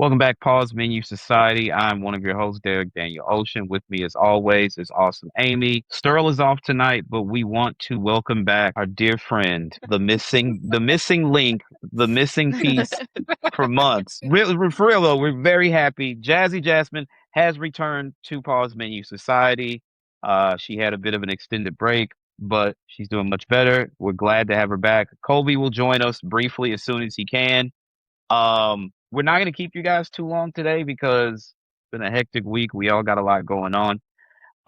Welcome back, Pause Menu Society. I'm one of your hosts, Derrick Daniel Ocean. With me, as always, is awesome Amy. Sterl is off tonight, but we want to welcome back our dear friend, the missing link, the missing piece for months. Real, for real though, we're very happy. Jazzy Jasmine has returned to Pause Menu Society. She had a bit of an extended break, but she's doing much better. We're glad to have her back. Kolby will join us briefly as soon as he can. We're not going to keep you guys too long today because it's been a hectic week. We all got a lot going on.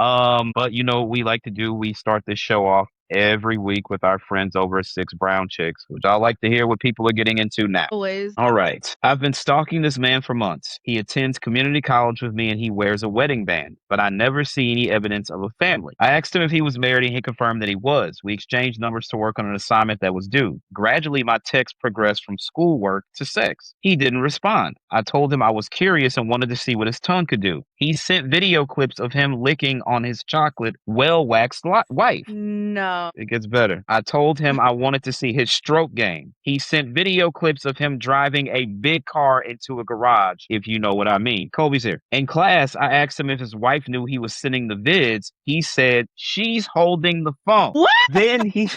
But you know what we like to do? We start this show off every week with our friends over at Six Brown Chicks, which I like to hear what people are getting into now. Always. All right. I've been stalking this man for months. He attends community college with me and he wears a wedding band, but I never see any evidence of a family. I asked him if he was married and he confirmed that he was. We exchanged numbers to work on an assignment that was due. Gradually, my text progressed from schoolwork to sex. He didn't respond. I told him I was curious and wanted to see what his tongue could do. He sent video clips of him licking on his chocolate, well-waxed wife. No. It gets better. I told him I wanted to see his stroke game. He sent video clips of him driving a big car into a garage, if you know what I mean. Kolby's here. In class, I asked him if his wife knew he was sending the vids. He said, she's holding the phone. What? Then he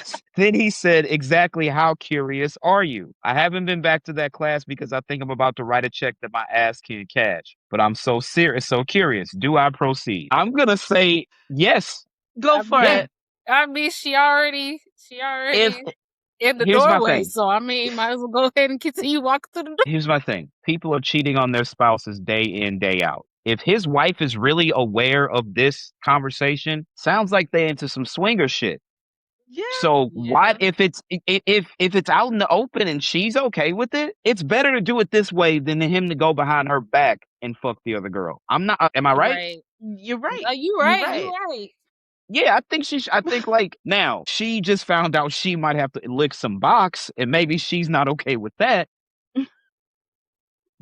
said, exactly how curious are you? I haven't been back to that class because I think I'm about to write a check that my ass can't cash. But I'm so serious, so curious. Do I proceed? I'm gonna say yes. Go for Yeah. it. I mean, she already If in the here's my doorway. thing. So I mean, might as well go ahead and continue walking through the door. Here's my thing. People are cheating on their spouses day in, day out. If his wife is really aware of this conversation, sounds like they into some swinger shit. Yeah. So Yeah. why if it's out in the open and she's okay with it, it's better to do it this way than him to go behind her back and fuck the other girl. I'm not. Am I right? You're right. You You're right. You right. Yeah, I think like now she just found out she might have to lick some box and maybe she's not okay with that. But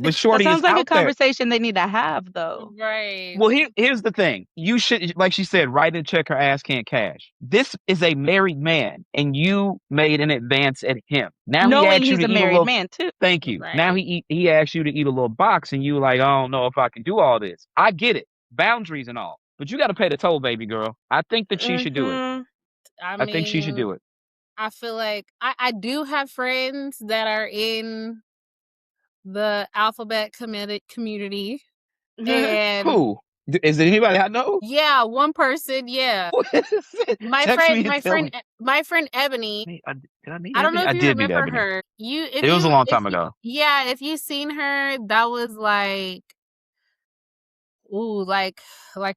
That Shorty is sounds like a out there. conversation they need to have, though. Right. Well, here's the thing. You should, like she said, write and check her ass can't cash. This is a married man, and you made an advance at him. Now he Knowing asks you he's to a eat married little. man, too. Thank you. Right. Now he asks you to eat a little box, and you like, I don't know if I can do all this. I get it, boundaries and all, but you got to pay the toll, baby girl. I think that she should do it. Mhm. I think she should do it. I feel like I do have friends that are in the alphabet community. And Who? Is it anybody I know? yeah, one person, yeah. What is it? My Text me and tell me. friend Ebony. Did I meet I don't know Ebony? if I you did meet remember Ebony. her. It was a long time ago. Yeah, if you seen her, that was like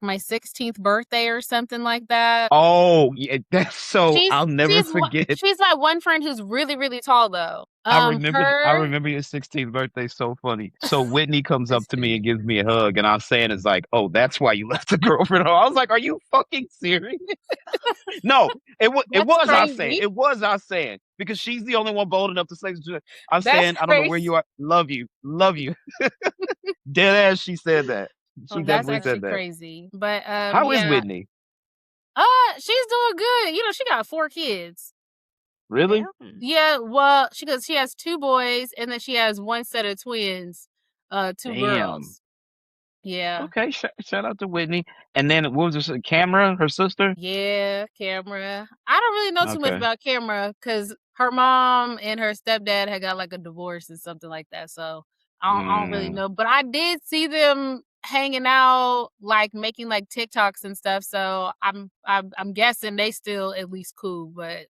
my 16th birthday or something like that. Oh, yeah, that's so. I'll never forget. She's like one friend who's really, really tall though. I remember your 16th birthday. So funny. So Whitney comes up to me and gives me a hug, and I'm saying it's like, oh, that's why you left the girlfriend. I was like, are you fucking serious? No, it was us saying because she's the only one bold enough to say. I'm saying I don't know where you are. Love you. Dead ass. She said that. She definitely said that. Crazy. But how is Whitney? She's doing good. You know, she got 4 kids. Really? Yeah, well, she has 2 boys and then she has 1 set of twins, 2 girls. Yeah. Okay, shout out to Whitney. And then what was this? Camera, her sister? Yeah, Camera. I don't really know too much about Camera because her mom and her stepdad had got like a divorce and something like that. So I don't really know. But I did see them hanging out, like making like TikToks and stuff. So I'm guessing they still at least cool. But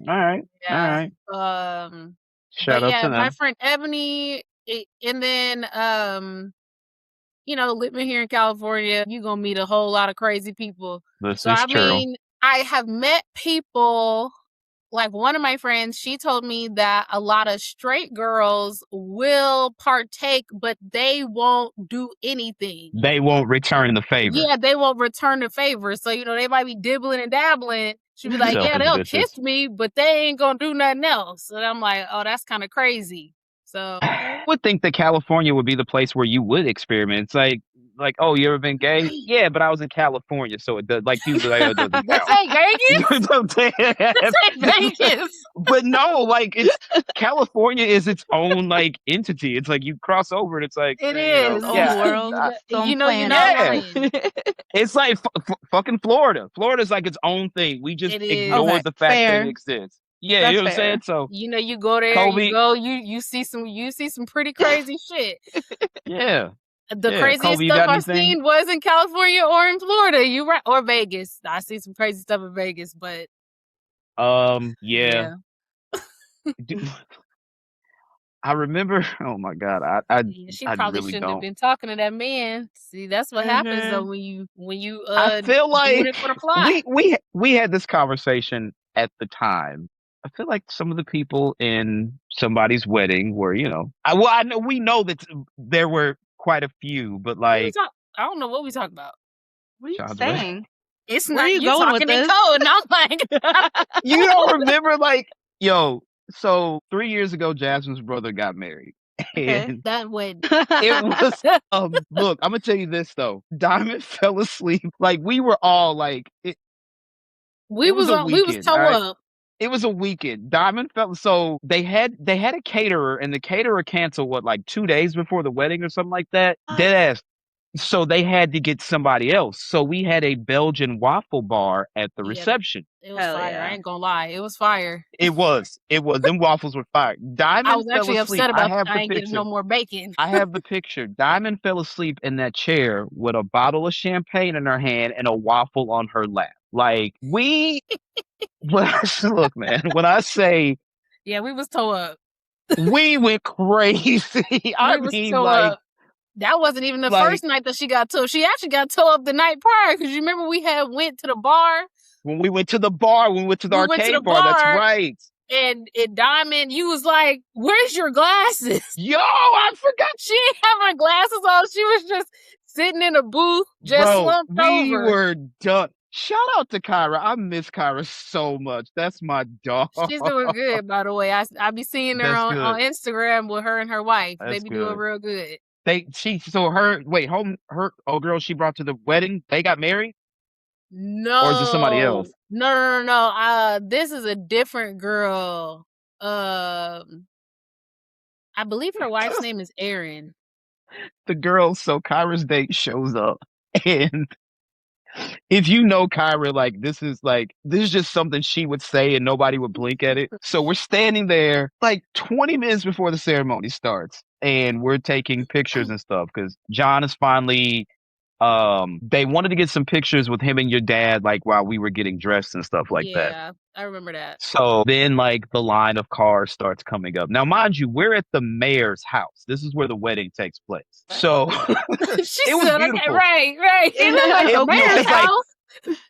all right. Yeah. Shout out to them. My friend Ebony, and then you know, living here in California, you're gonna meet a whole lot of crazy people. This so is I true. mean, I have met people. Like one of my friends, she told me that a lot of straight girls will partake, but they won't do anything. They won't return the favor. Yeah, they won't return the favor. So, you know, they might be dibbling and dabbling. She'd be like, yeah, they'll kiss me, but they ain't gonna do nothing else. And I'm like, oh, that's kind of crazy. So I would think that California would be the place where you would experiment. It's like like, oh, you ever been gay? Yeah, but I was in California, so it does. Like he was like, oh, it doesn't This count. ain't Vegas. This ain't Vegas. But no, like it's California is its own like entity. It's like you cross over and it's like It you know, is. own world, You know, you're not lying. It's like fucking Florida. Florida's like its own thing. We just It is. ignore Okay, the fact that fair. it exists. Yeah, That's you know what I'm fair. saying? So You know, you go there, Kolby, you go, you see some pretty crazy shit. yeah. The Yeah. craziest Kolby, you stuff got I've anything? seen was in California or in Florida. You right, or Vegas. I see some crazy stuff in Vegas, but Yeah. I remember. Oh my God, she I probably really shouldn't have don't. been talking to that man. See, that's what happens though when you I feel doing like it for the plot. we had this conversation at the time. I feel like some of the people in somebody's wedding were, you know, I know we know that there were quite a few, but like I don't know what we talk about. What are you Child's saying? It's Where not are you you going talking with in this? code, and I'm like, you don't remember, like, yo, so 3 years ago, Jasmine's brother got married, Okay. and that would. it was look, I'm gonna tell you this though. Diamond fell asleep. Like we were all like, We was toe up. It was a weekend. Diamond fell. So they had a caterer, and the caterer canceled like 2 days before the wedding or something like that. Dead ass. So they had to get somebody else. So we had a Belgian waffle bar at the reception. It was fire. Yeah. I ain't gonna lie. It was fire. It was. Them waffles were fire. Diamond I was fell actually asleep. upset about I ain't getting no more bacon. I have the picture. Diamond fell asleep in that chair with a bottle of champagne in her hand and a waffle on her lap. Like look, man, when I say yeah, we was toe up. We went crazy. I mean, like up. That wasn't even the first night that she got toe. She actually got toe up the night prior because you remember we had went to the bar. When we went to the bar, we went to the arcade bar. That's right. And Diamond, you was like, "Where's your glasses?" Yo, I forgot. She didn't have her glasses on. She was just sitting in a booth, just slumped over. We were done. Shout out to Kyra. I miss Kyra so much. That's my dog. She's doing good, by the way. I be seeing her on Instagram with her and her wife. They be doing real good. Her old girl she brought to the wedding, they got married? No. Or is it somebody else? No. This is a different girl. I believe her wife's name is Erin. The girl, so Kyra's date shows up, and if you know Kyra, like this is just something she would say and nobody would blink at it. So we're standing there like 20 minutes before the ceremony starts, and we're taking pictures and stuff because John is finally they wanted to get some pictures with him and your dad like while we were getting dressed and stuff like that. Yeah, I remember that. So then like the line of cars starts coming up. Now mind you, we're at the mayor's house. This is where the wedding takes place. So she said, okay, right. It looked like the mayor's house.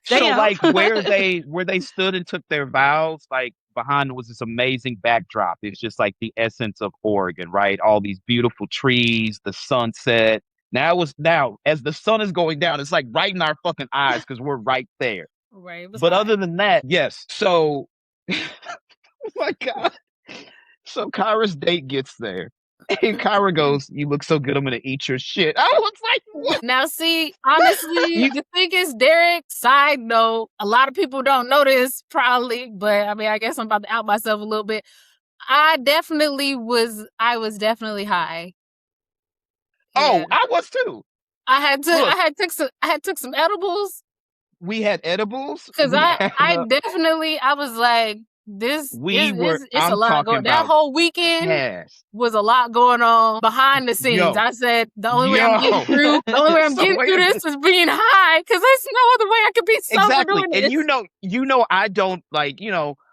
So like where they stood and took their vows, like behind was this amazing backdrop. It's just like the essence of Oregon, right? All these beautiful trees, the sunset. Now as the sun is going down, it's like right in our fucking eyes because we're right there. Right. But other than that, yes. So, oh my God. So Kyra's date gets there. And Kyra goes, "You look so good, I'm gonna eat your shit." I was like, what? Now, see, honestly, the thing is, Derrick, side note, a lot of people don't know this probably, but I mean, I guess I'm about to out myself a little bit. I was definitely high. Yeah. Oh, I was too. I had took some edibles. We had edibles because I was like, it's a lot going. That whole weekend was a lot going on behind the scenes. I said the only way I'm getting through this is being high because there's no other way I could be sober doing this. And you know, I don't like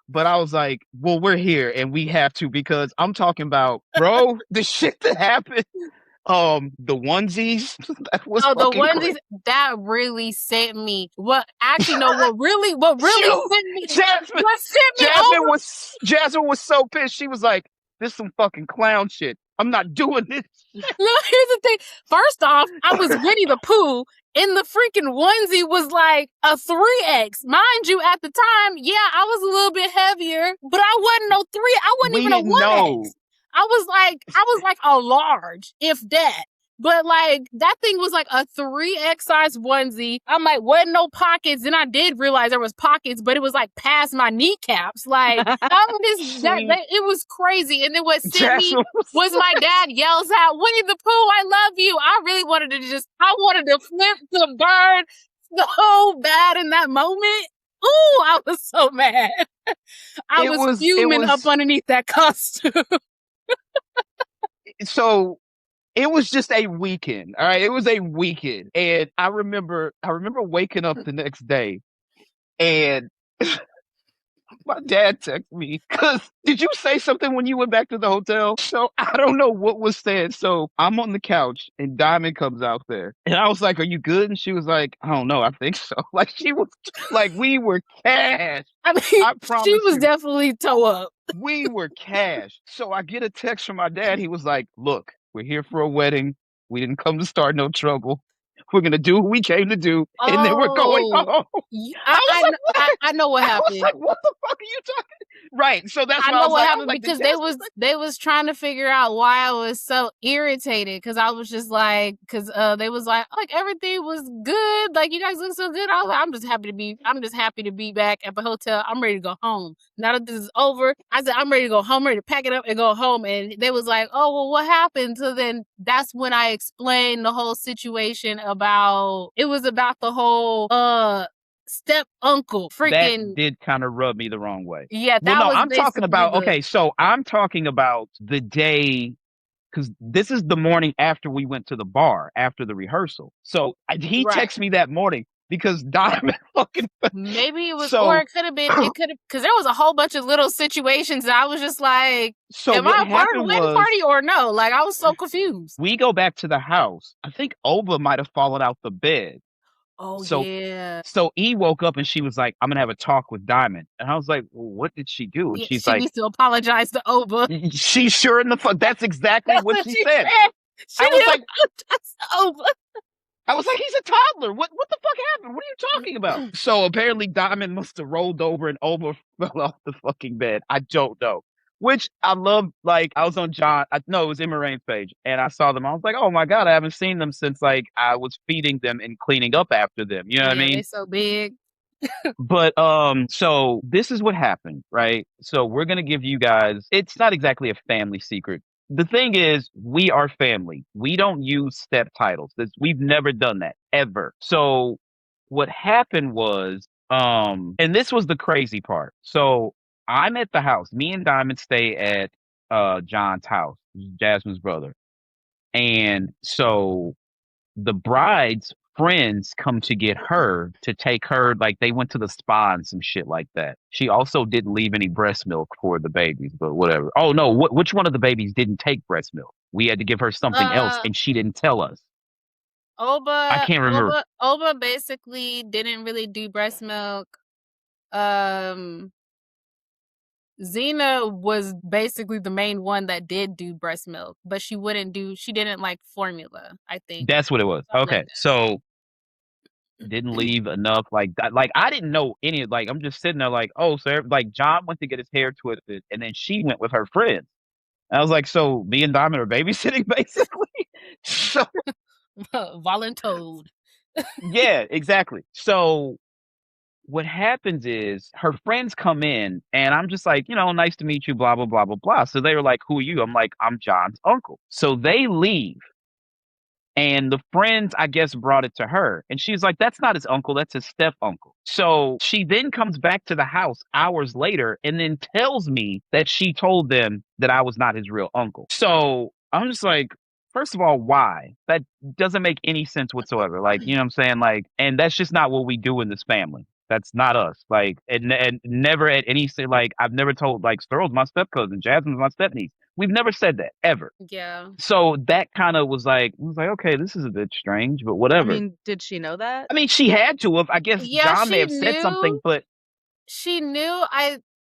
but I was like, well, we're here and we have to because I'm talking about, bro, the shit that happened. The onesies. That was the onesies crazy. That really sent me. What really sent me? Jasmine was so pissed. She was like, "This is some fucking clown shit. I'm not doing this." Look, here's the thing. First off, I was Winnie the Pooh. And the freaking onesie was like a 3X. Mind you, at the time, yeah, I was a little bit heavier, but I wasn't no 3. I wasn't even a 1X. I was like a large, if that. But like that thing was like a 3X size onesie. I'm like, wasn't no pockets. Then I did realize there was pockets, but it was like past my kneecaps. Like it was crazy. And then what sent me was my dad yells out, "Winnie the Pooh, I love you." I really wanted to flip the bird so bad in that moment. Ooh, I was so mad. I was fuming up underneath that costume. So it was just a weekend. All right. It was a weekend. And I remember waking up the next day and my dad texted me because did you say something when you went back to the hotel? So I don't know what was said. So I'm on the couch and Diamond comes out there. And I was like, "Are you good?" And she was like, "I don't know. I think so." Like she was like, we were cash. I mean, I promise she was definitely toe up. We were cash. So I get a text from my dad. He was like, "Look, we're here for a wedding. We didn't come to start no trouble. We're going to do what we came to do. And then we're going home." I know what happened. I was like, "What the fuck are you talking?" Right. So that's I know what happened because they was trying to figure out why I was so irritated. Cause I was just like, they was like everything was good. Like you guys look so good. I was like, I'm just happy to be back at the hotel. I'm ready to go home. Now that this is over, I said, I'm ready to go home, I'm ready to pack it up and go home. And they was like, "Oh, well, what happened?" So then that's when I explained the whole situation about the whole, step uncle freaking that did kind of rub me the wrong way. Yeah, I'm talking about so I'm talking about the day because this is the morning after we went to the bar after the rehearsal. So he texted me that morning because Diamond fucking maybe it was or it could have been because there was a whole bunch of little situations that I was just like, am I a part of the wedding party or no? Like I was so confused. We go back to the house. I think Oba might have fallen out the bed. Oh, yeah. So E woke up and she was like, "I'm going to have a talk with Diamond." And I was like, "Well, what did she do?" And she needs to apologize to Oba. She sure in the fuck. That's exactly what she said. I was like, Oba. I was like, "He's a toddler. What the fuck happened? What are you talking about?" So apparently Diamond must have rolled over and Oba fell off the fucking bed. I don't know. Which I love, like, I was on it was in Moraine's page, and I saw them. I was like, "Oh my God, I haven't seen them since, like, I was feeding them and cleaning up after them." You know what I mean? They're so big. But, so this is what happened, right? So we're going to give you guys, it's not exactly a family secret. The thing is, we are family. We don't use step titles. We've never done that, ever. So what happened was, and this was the crazy part. So I'm at the house. Me and Diamond stay at John's house, Jasmine's brother. And so the bride's friends come to get her to take her, like they went to the spa and some shit like that. She also didn't leave any breast milk for the babies, but whatever. Oh no, which one of the babies didn't take breast milk? We had to give her something else and she didn't tell us. Oba, I can't remember. Oba basically didn't really do breast milk. Xena was basically the main one that did do breast milk, but she didn't like formula, I think. That's what it was. Okay. So didn't leave enough like I didn't know any, like I'm just sitting there like, oh, sir, like John went to get his hair twisted and then she went with her friends. And I was like, so me and Diamond are babysitting basically. So voluntold. Yeah, exactly. So what happens is her friends come in and I'm just like, nice to meet you, blah, blah, blah, blah, blah. So they were like, "Who are you?" I'm like, "I'm John's uncle." So they leave. And the friends, I guess, brought it to her. And she's like, "That's not his uncle. That's his step uncle." So she then comes back to the house hours later and then tells me that she told them that I was not his real uncle. So I'm just like, first of all, why? That doesn't make any sense whatsoever. Like, you know what I'm saying? Like, and that's just not what we do in this family. That's not us. Like, and never at any, like, I've never told, like, Sterl's my step cousin, Jasmine's my step niece. We've never said that, ever. Yeah. So that kind of was like, okay, this is a bit strange, but whatever. I mean, did she know that? I mean, she had to have. I guess John may have said something, but she knew.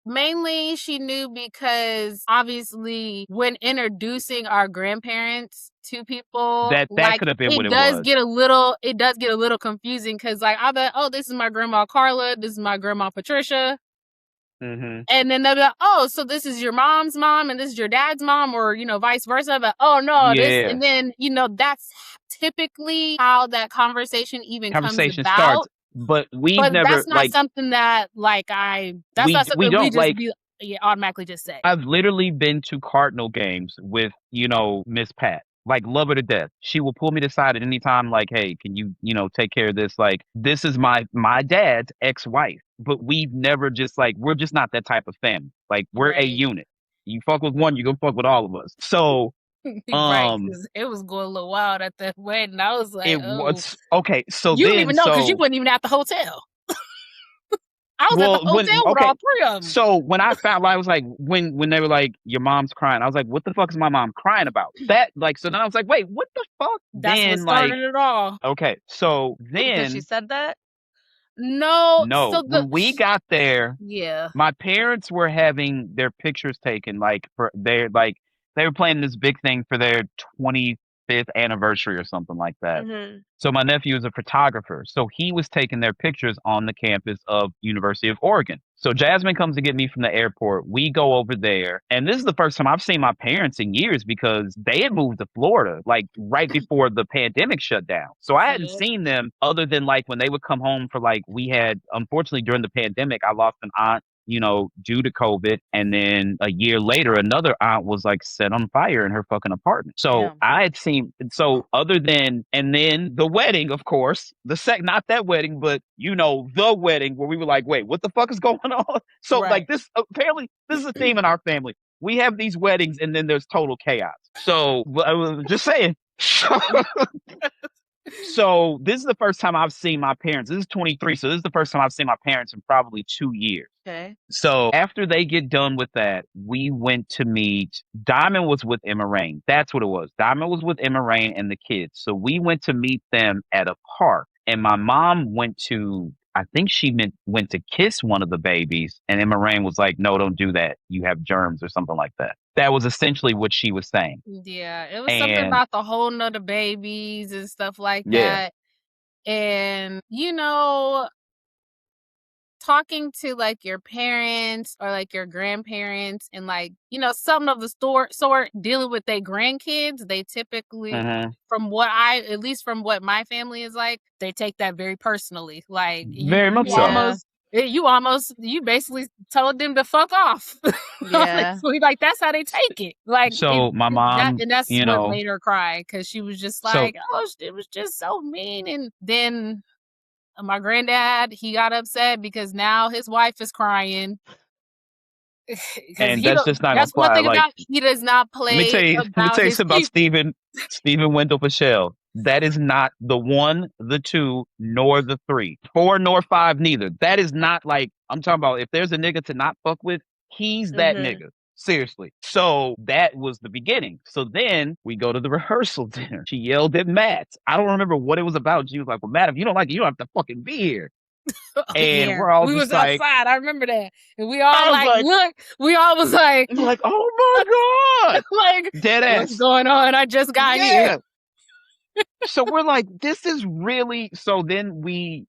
Mainly she knew because obviously when introducing our grandparents to people, that like, could have been what it was. It does get a little confusing because, like, I bet, oh, this is my grandma Carla, this is my grandma Patricia. And then they'll be like, oh, so this is your mom's mom and this is your dad's mom, or, vice versa. But, oh, no, this. And then, that's typically how that conversation comes about. Starts. But that's not something that, that's not something we just automatically just say. I've literally been to Cardinal games with, Miss Pat. Love her to death. She will pull me to the side at any time, hey, can you, take care of this? This is my dad's ex-wife. But we've never just, we're just not that type of family. We're a unit. You fuck with one, you're going to fuck with all of us. So, right, because it was going a little wild at that wedding. I was like, was, okay, so you don't even know because you wasn't even at the hotel. I was at the hotel with all three of them. So when I found, I was like, when they were like, your mom's crying, I was like, what the fuck is my mom crying about? That, so then I was like, wait, what the fuck? That's what started it all. Okay, so then. Because she said that? No. So when we got there, yeah, my parents were having their pictures taken, for their, they were planning this big thing for their 25th anniversary or something like that. So my nephew is a photographer. So he was taking their pictures on the campus of University of Oregon. So Jasmine comes to get me from the airport. We go over there. And this is the first time I've seen my parents in years because they had moved to Florida, right before the pandemic shut down. So I hadn't seen them other than when they would come home for we had, unfortunately during the pandemic, I lost an aunt, due to COVID. And then a year later, another aunt was set on fire in her fucking apartment. So I had seen, other than, and then the wedding, of course, not that wedding, but the wedding where we were like, wait, what the fuck is going on? So this, apparently this is a theme in our family. We have these weddings and then there's total chaos. So I was just saying. So this is the first time I've seen my parents. This is 23. So this is the first time I've seen my parents in probably 2 years. Okay. So after they get done with that, we went to meet. Diamond was with Emma Rain. That's what it was. Diamond was with Emma Rain and the kids. So we went to meet them at a park. And my mom went to, I think she went to kiss one of the babies. And Emma Rain was like, no, don't do that. You have germs or something like that. That was essentially what she was saying. Yeah, it was something about the whole nother babies and stuff like that. And, talking to your parents or your grandparents and something of the sort dealing with their grandkids, they typically, from what at least from what my family is they take that very personally. Very much so. You basically told them to fuck off. Yeah. That's how they take it. So my mom, and that's what made her cry because she was just oh, it was just so mean. And then my granddad, he got upset because now his wife is crying. And that's just not that's one thing about he does not play. Let me tell you something about Stephen Wendell Fischel. That is not the 1, the 2, nor the 3, 4, nor 5, neither. That is not I'm talking about if there's a nigga to not fuck with, he's that nigga. Seriously. So that was the beginning. So then we go to the rehearsal dinner. She yelled at Matt. I don't remember what it was about. She was like, well, Matt, if you don't like it, you don't have to fucking be here. And we're all we just was outside. I remember that. And we all look, we all was like, oh my God. Dead ass. What's going on? I just got here. So we're like, this is really, so we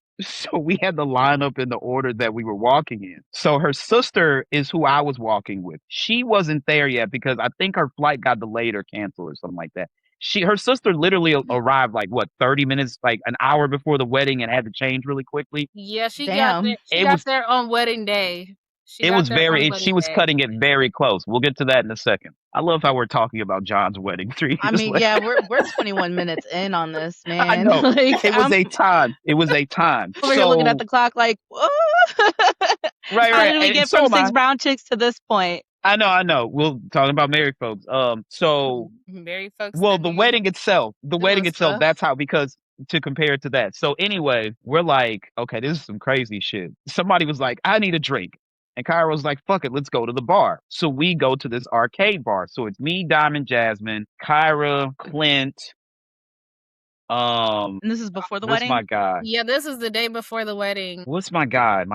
had the lineup in the order that we were walking in. So her sister is who I was walking with. She wasn't there yet because I think her flight got delayed or canceled or something like that. Her sister literally arrived 30 minutes, an hour before the wedding and had to change really quickly. Yeah, she got there on wedding day. She was cutting it very close. We'll get to that in a second. I love how we're talking about John's wedding 3 years later. Yeah, we're 21 minutes in on this, man. I know. It was a time. We're looking at the clock whoa. Right. How did we get from 6 brown chicks to this point? I know. We'll talk about married folks. So married folks. Well, the wedding itself, that's how, because to compare it to that. So anyway, we're like, okay, this is some crazy shit. Somebody was like, I need a drink. And Kyra was like, fuck it, let's go to the bar. So we go to this arcade bar. So it's me, Diamond, Jasmine, Kyra, Clint. And this is before the wedding? My guy. Yeah, this is the day before the wedding. What's my guy?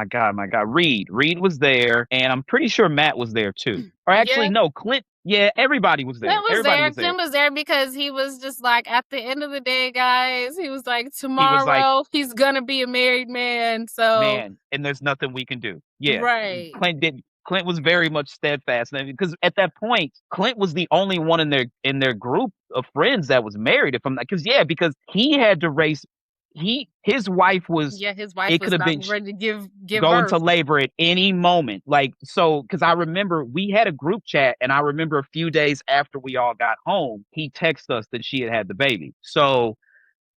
Reed. Reed was there. And I'm pretty sure Matt was there too. Or actually, no, Clint Yeah, everybody was there. Tim was there because he was just like, at the end of the day, guys, he was like, tomorrow he's gonna be a married man. So and there's nothing we can do. Yeah. Right. Clint was very much steadfast because at that point, Clint was the only one in their group of friends that was married. Because he had to raise his wife was it could have been ready to give going birth. to labor at any moment. Because I remember we had a group chat, and I remember a few days after we all got home, he texted us that she had the baby. So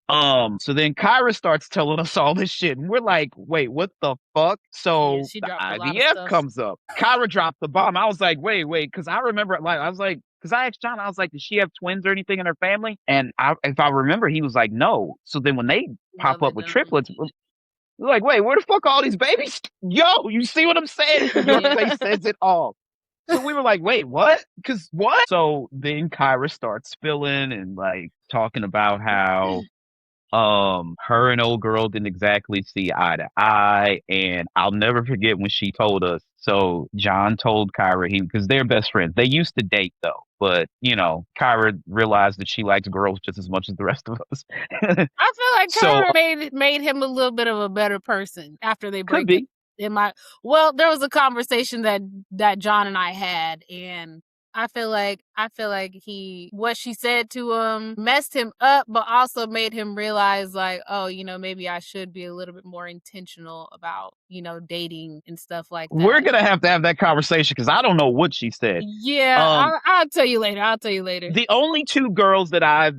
then Kyra starts telling us all this shit, and we're like, wait, what the fuck? So the IVF comes up. Kyra dropped the bomb. I was like, wait, because I remember, because I asked John, I was like, does she have twins or anything in her family? And if I remember, he was like, no. So then when they pop up with triplets, we're like, wait, where the fuck are all these babies? Yo, you see what I'm saying? Your face says it all. So we were like, wait, what? Because what? So then Kyra starts spilling and talking about how her and old girl didn't exactly see eye to eye, and I'll never forget when she told us. So John told Kyra because they're best friends. They used to date though, but Kyra realized that she likes girls just as much as the rest of us. I feel like Kyra made him a little bit of a better person after they break up. There was a conversation that John and I had, and I feel like what she said to him messed him up, but also made him realize maybe I should be a little bit more intentional about, dating and stuff like that. We're going to have that conversation because I don't know what she said. Yeah, I'll tell you later. The only two girls that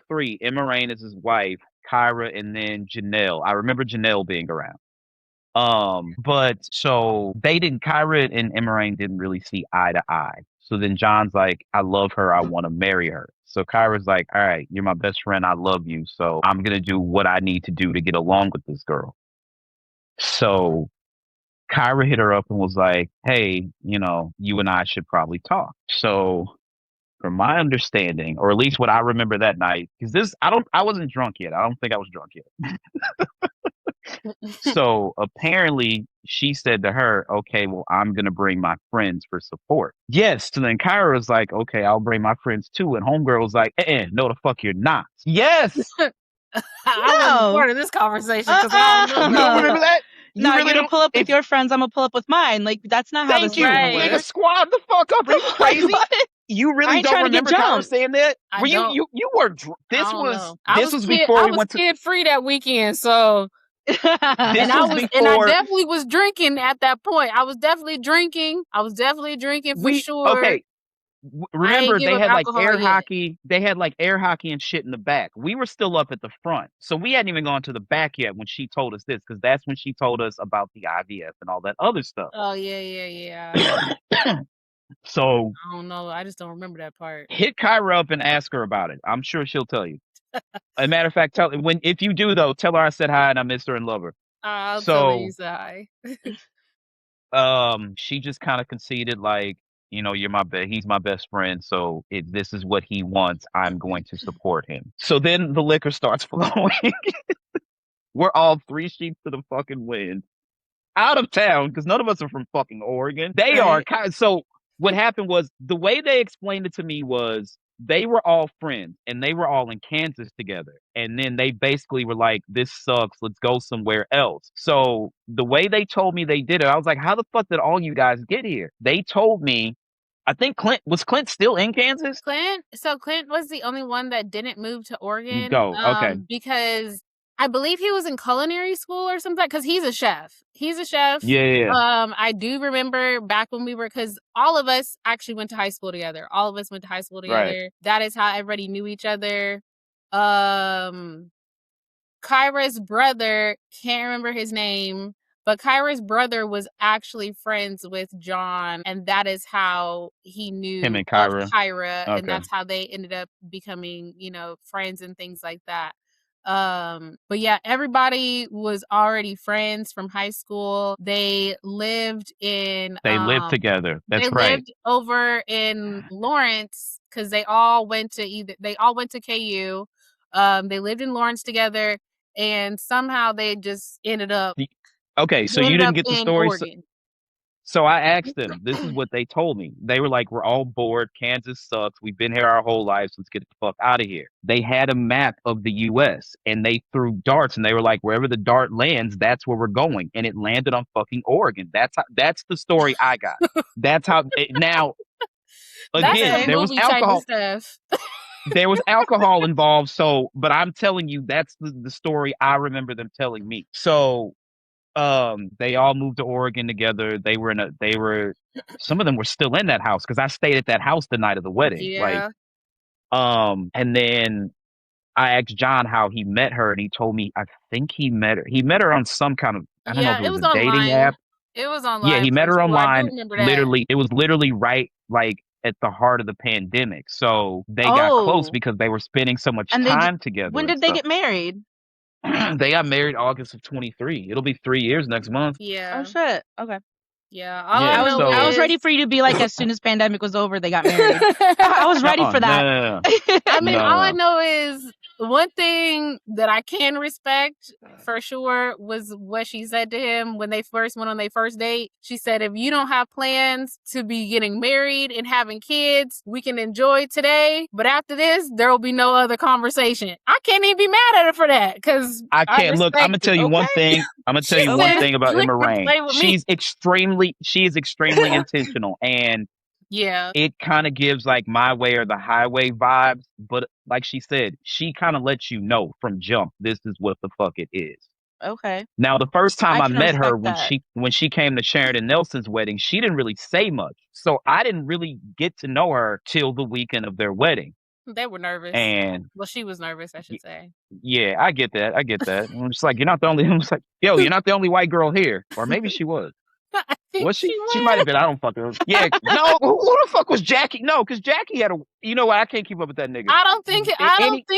three, Emma Rain is his wife, Kyra, and then Janelle. I remember Janelle being around. But so Kyra and Emma Rain didn't really see eye to eye. So then John's like, I love her. I want to marry her. So Kyra's like, all right, you're my best friend. I love you. So I'm going to do what I need to do to get along with this girl. So Kyra hit her up and was like, hey, you and I should probably talk. So from my understanding, or at least what I remember that night, because I wasn't drunk yet. I don't think I was drunk yet. So apparently she said to her, okay, well, I'm going to bring my friends for support. Yes. So then Kyra was like, okay, I'll bring my friends too. And homegirl was like, no, the fuck you're not. Yes. I wasn't part of this conversation because I don't know. You don't remember that? No, you're going to pull up with your friends. I'm going to pull up with mine. That's not how this is going to work. Nigga, squad the fuck up. Are you crazy? You really don't remember Kyra saying that? You were drunk. This was before we went to... I was kid-free that weekend, so... and I definitely was drinking at that point. I was definitely drinking for sure. Okay. Remember, they had air hockey. They had air hockey and shit in the back. We were still up at the front, so we hadn't even gone to the back yet when she told us this, because that's when she told us about the IVF and all that other stuff. Oh yeah. So I don't know. I just don't remember that part. Hit Kyra up and ask her about it. I'm sure she'll tell you. As a matter of fact, if you do though, tell her I said hi and I miss her and love her. I'll tell her you said hi. She just kind of conceded he's my best friend, so if this is what he wants, I'm going to support him. So then the liquor starts flowing. We're all 3 sheets to the fucking wind. Out of town, because none of us are from fucking Oregon. They are. So what happened was, the way they explained it to me was, they were all friends and they were all in Kansas together. And then they basically were like, this sucks, let's go somewhere else. So the way they told me they did it, I was like, how the fuck did all you guys get here? They told me, I think Clint still in Kansas? Clint was the only one that didn't move to Oregon. Okay. Because I believe he was in culinary school or something, because he's a chef. Yeah. I do remember back when we were, because all of us actually went to high school together. Right. That is how everybody knew each other. Kyra's brother, can't remember his name, but Kyra's brother was actually friends with John, and that is how he knew him and Kyra. Okay. And that's how they ended up becoming, friends and things like that. But yeah, everybody was already friends from high school. They lived together. That's right. They lived over in Lawrence because they all went to KU. They lived in Lawrence together, and somehow they just ended up. Okay, so you didn't get the story. So I asked them, this is what they told me. They were like, we're all bored. Kansas sucks. We've been here our whole lives. Let's get the fuck out of here. They had a map of the US and they threw darts and they were like, wherever the dart lands, that's where we're going. And it landed on fucking Oregon. That's the story I got. That's how now again, there was alcohol. There was alcohol involved. So, but I'm telling you, that's the story I remember them telling me. So they all moved to Oregon together. Some of them were still in that house because I stayed at that house the night of the wedding. Yeah. And then I asked John how he met her, and he told me I think he met her on some kind of, I don't know if it was a dating app. It was online. Yeah, he met her online. Literally, it was literally right like at the heart of the pandemic. So they got close because they were spending so much time together. When did they get married? They got married August of 23. It'll be 3 years next month. Yeah. Oh shit. Okay. Yeah. I was ready for you to be like, as soon as pandemic was over, they got married. I was ready for that. No. I mean, all I know is one thing that I can respect for sure was what she said to him when they first went on their first date. She said, if you don't have plans to be getting married and having kids, we can enjoy today. But after this, there will be no other conversation. I can't even be mad at her for that because I can't. Look, I'm going to tell you one thing. I'm going to tell you one thing about Emma Rain. She is extremely intentional. And yeah, it kind of gives like my way or the highway vibes, but like she said, she kind of lets you know from jump, this is what the fuck it is. Okay. Now, the first time I met her when she came to Sheridan Nelson's wedding, she didn't really say much. So I didn't really get to know her till the weekend of their wedding. They were nervous. Well, she was nervous, I should say. Yeah, I get that. I'm just like, you're not the only, I'm just like, yo, you're not the only white girl here. Or maybe she was. Was she? She might have been. I don't fucking. Yeah. No. Who the fuck was Jackie? No, because Jackie had a. You know what? I can't keep up with that nigga. I don't think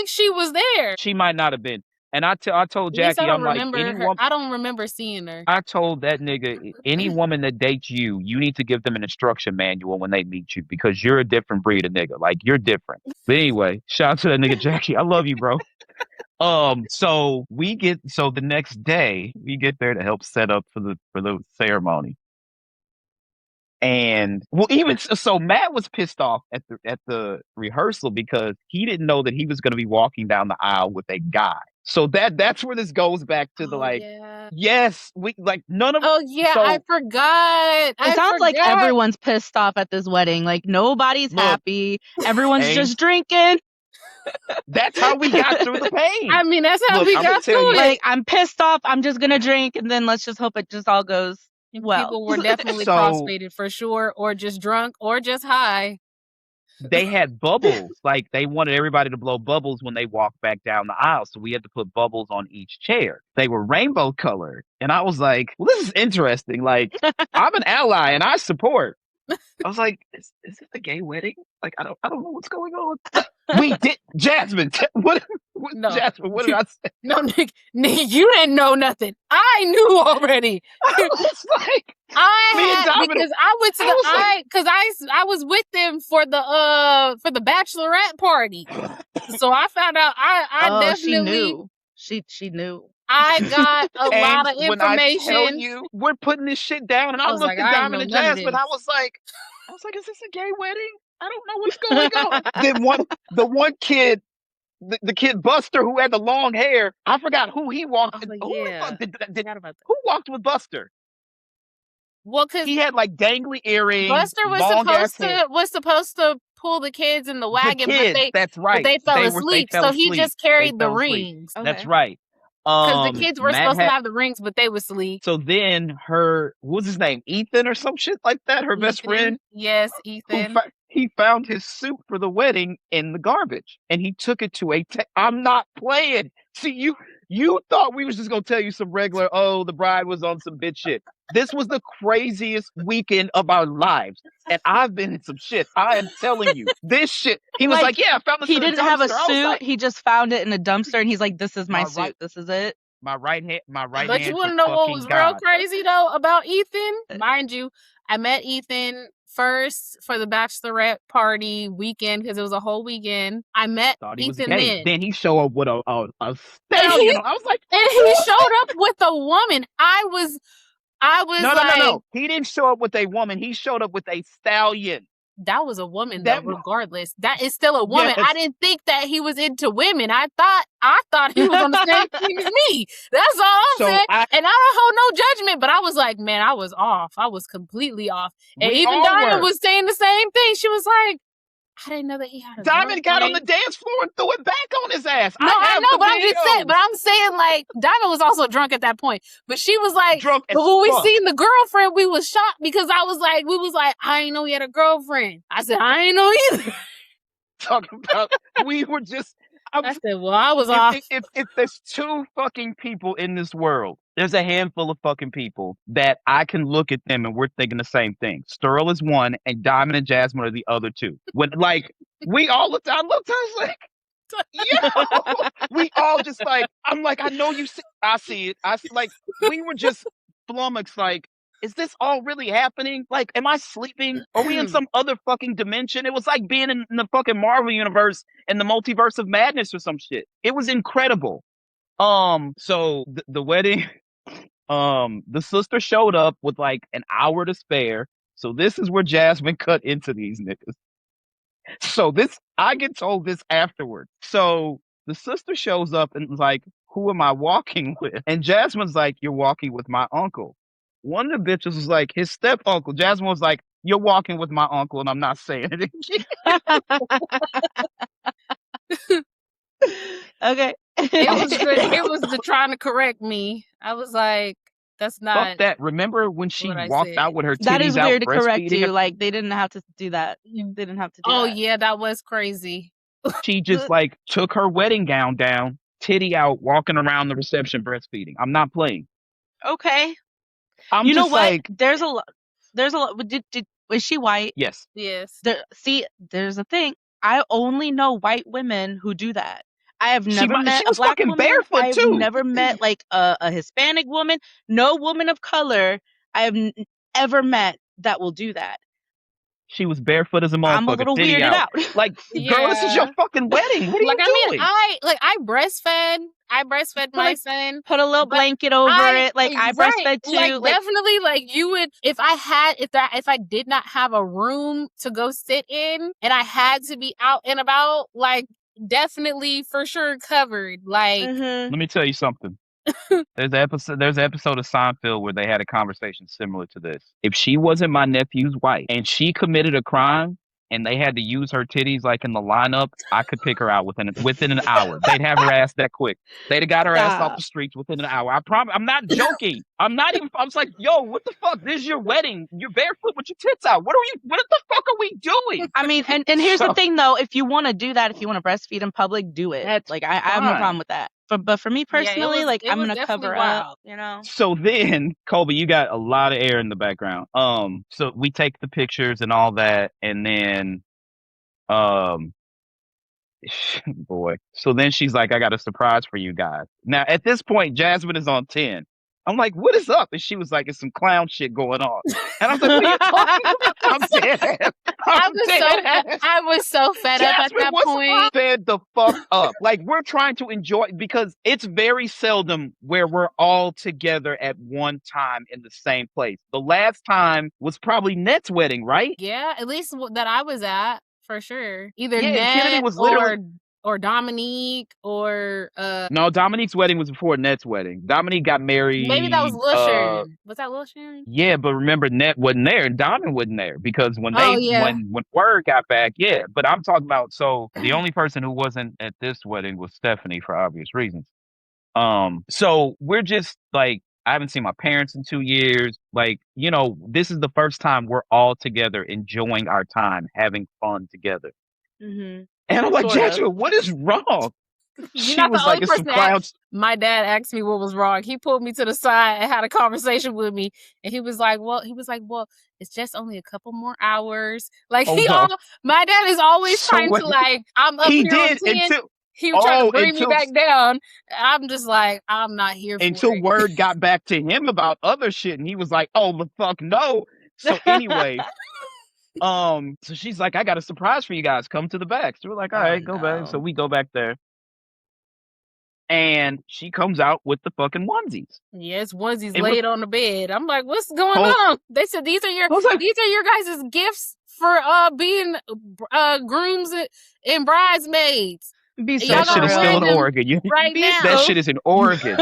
she was there. She might not have been. And I told Jackie, I'm like, I don't remember seeing her. I told that nigga, any woman that dates you, you need to give them an instruction manual when they meet you because you're a different breed of nigga. Like you're different. But anyway, shout out to that nigga Jackie. I love you, bro. So the next day we get there to help set up for the ceremony. And well, even so, Matt was pissed off at the rehearsal because he didn't know that he was going to be walking down the aisle with a guy. So that's where this goes back to yes, we like none of. Oh yeah, so, I forgot. It sounds like everyone's pissed off at this wedding. Like nobody's happy. Everyone's just drinking. That's how we got through the pain. I mean, that's how we got through it. Like I'm pissed off. I'm just gonna drink, and then let's just hope it just all goes. Well, people were definitely crossfaded for sure, or just drunk, or just high. They had bubbles. Like they wanted everybody to blow bubbles when they walked back down the aisle. So we had to put bubbles on each chair. They were rainbow colored. And I was like, well, this is interesting. Like I'm an ally and I support. I was like, is this a gay wedding? Like, I don't know what's going on. We did, Jasmine. Jasmine, what did I say? No, Nick, you didn't know nothing. I knew already. I was like, because I went to I was with them for the bachelorette party. So I found out I definitely she knew. I got a lot of information. When I tell you, we're putting this shit down, and I looked at Diamond and Jasmine. I was like, is this a gay wedding? I don't know what's going on. Then the one kid, the kid Buster who had the long hair, I forgot who he walked. Who walked with Buster? Well, because he had like dangly earrings. Buster was supposed to pull the kids in the wagon, but they fell asleep. So he just carried the rings. Okay. That's right. Because the kids were supposed to have the rings, but they were asleep. So then what was his name? Ethan or some shit like that? Her best friend? Yes, Ethan. He found his suit for the wedding in the garbage. And he took it to I'm not playing. See, you thought we was just going to tell you some regular, the bride was on some bitch shit. This was the craziest weekend of our lives. And I've been in some shit. I am telling you. This shit. He was like, yeah, I found this in a dumpster. He didn't have a suit. He just found it in a dumpster and he's like, this is my suit. This is it. My right hand. But you want to know what was real crazy though about Ethan? Mind you, I met Ethan first for the bachelorette party weekend because it was a whole weekend. I met Ethan then he showed up with a stallion. I was like, and he showed up with a woman. I was I was No. He didn't show up with a woman. He showed up with a stallion. That was a woman, though, regardless. That is still a woman. Yes. I didn't think that he was into women. I thought he was on the same team as me. That's all I'm saying. And I don't hold no judgment, but I was like, man, I was off. I was completely off. And even Diamond was saying the same thing. She was like, I didn't know that he had a Diamond got on the dance floor and threw it back on his ass. No, I know, but I'm saying, like, Diamond was also drunk at that point. But she was like, drunk but when we seen the girlfriend, we was shocked because we was like, I didn't know he had a girlfriend. I said, I ain't know either. Talking about, we were just. I said, well, I was off. If there's two fucking people in this world, there's a handful of fucking people that I can look at them and we're thinking the same thing. Sterl is one, and Diamond and Jasmine are the other two. When we all looked, I was like, yo, we all just like, I'm like, I know you see, I see it. We were just flummoxed, like, is this all really happening? Like, am I sleeping? Are we in some other fucking dimension? It was like being in the fucking Marvel universe and the multiverse of madness or some shit. It was incredible. So the wedding, the sister showed up with like an hour to spare. So this is where Jasmine cut into these niggas. So I get told this afterwards. So the sister shows up and is like, who am I walking with? And Jasmine's like, you're walking with my uncle. One of the bitches was like, his step uncle. Jasmine was like, you're walking with my uncle, and I'm not saying it again. Okay. It was trying to correct me. I was like, that's not. Fuck that. Remember when she walked out with her titties out? That is weird to correct you. Like, they didn't have to do that. They didn't have to do that. Oh, yeah, that was crazy. She just like took her wedding gown down, titty out, walking around the reception breastfeeding. I'm not playing. Okay. You know what? Like, there's a lot. Was she white? Yes. There's a thing. I only know white women who do that. I have never met a black woman. Barefoot I've too. never met like a Hispanic woman. No woman of color I have ever met that will do that. She was barefoot as a motherfucker. I'm a little weirded out. Like, girl, this is your fucking wedding. What are you doing? I breastfed my son. Put a little blanket over it. Like, I breastfed too. Like, definitely, like, you would, if I did not have a room to go sit in and I had to be out and about, like, definitely for sure covered. Like, let me tell you something. There's an episode of Seinfeld where they had a conversation similar to this. If she wasn't my nephew's wife and she committed a crime and they had to use her titties like in the lineup, I could pick her out within an hour. They'd have her ass that quick. They'd have got her ass off the streets within an hour. I promise. I'm not joking. I was like, yo, what the fuck? This is your wedding. You're barefoot with your tits out. What the fuck are we doing? I mean, and here's the thing though, if you want to do that, if you want to breastfeed in public, do it. I have no problem with that. But for me personally, I'm going to cover up, you know? So then, Kolby, you got a lot of air in the background. So we take the pictures and all that, and then, boy. So then she's like, I got a surprise for you guys. Now, at this point, Jasmine is on 10. I'm like, what is up? And she was like, it's some clown shit going on. And I was like, what are you talking about? I'm dead. I was so fed up at that point. Fed the fuck up. Like, we're trying to enjoy, because it's very seldom where we're all together at one time in the same place. The last time was probably Net's wedding, right? Yeah, at least that I was at, for sure. Either Net was literally... or Dominique, or No, Dominique's wedding was before Net's wedding. Dominique got married. Maybe that was Lil Sharon. Was that Lil Sharon? Yeah, but remember, Net wasn't there and Diamond wasn't there because when word got back, yeah. But I'm talking about, so the only person who wasn't at this wedding was Stephanie for obvious reasons. So we're just like, I haven't seen my parents in 2 years. Like, you know, this is the first time we're all together enjoying our time, having fun together. Mm-hmm. And I'm like, Jasmine, what is wrong? You're not the only person. My dad asked me what was wrong. He pulled me to the side and had a conversation with me. And he was like, well, it's just only a couple more hours. Like, my dad is always trying to, like, I'm up here on 10. He was trying to bring me back down. I'm just like, I'm not here for it. Until word got back to him about other shit. And he was like, oh, the fuck no. So anyway... so she's like, I got a surprise for you guys. Come to the back. So we're like, all right, go back. So we go back there. And she comes out with the fucking onesies. Yes, onesies laid on the bed. I'm like, what's going on? They said these are your guys' gifts for being grooms and bridesmaids. That shit is still in Oregon. Right now. That shit is in Oregon.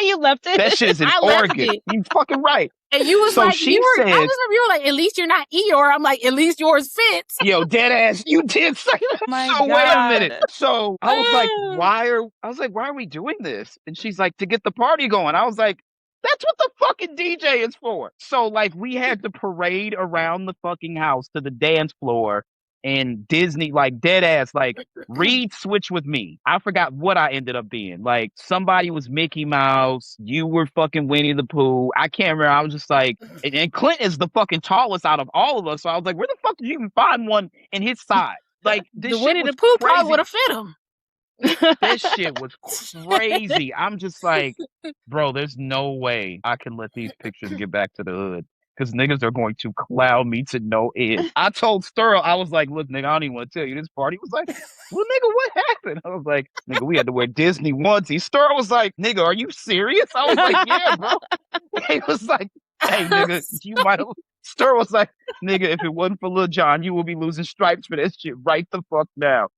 You left it. That shit is in Oregon. You fucking right. And you was so like, she you said, were like, at least you're not Eeyore. I'm like, at least yours fits. Yo, dead ass, you did say that. So wait a minute. So I was like, why are we doing this? And she's like, to get the party going. I was like, that's what the fucking DJ is for. So like we had to parade around the fucking house to the dance floor. And Disney, like dead ass, like Reed switched with me. I forgot what I ended up being. Like somebody was Mickey Mouse, you were fucking Winnie the Pooh. I can't remember. I was just like, and Clint is the fucking tallest out of all of us. So I was like, where the fuck did you even find one in his size? Like this the Winnie the Pooh probably would have fit him. This shit was crazy. I'm just like, bro, there's no way I can let these pictures get back to the hood. Because niggas are going to clown me to no end. I told Sterl, I was like, look, nigga, I don't even want to tell you this part. He was like, well, nigga, what happened? I was like, nigga, we had to wear Disney onesies. Sterl was like, nigga, are you serious? I was like, yeah, bro. He was like, hey, nigga, you might have. Sterl was like, nigga, if it wasn't for Lil Jon, you will be losing stripes for this shit right the fuck now.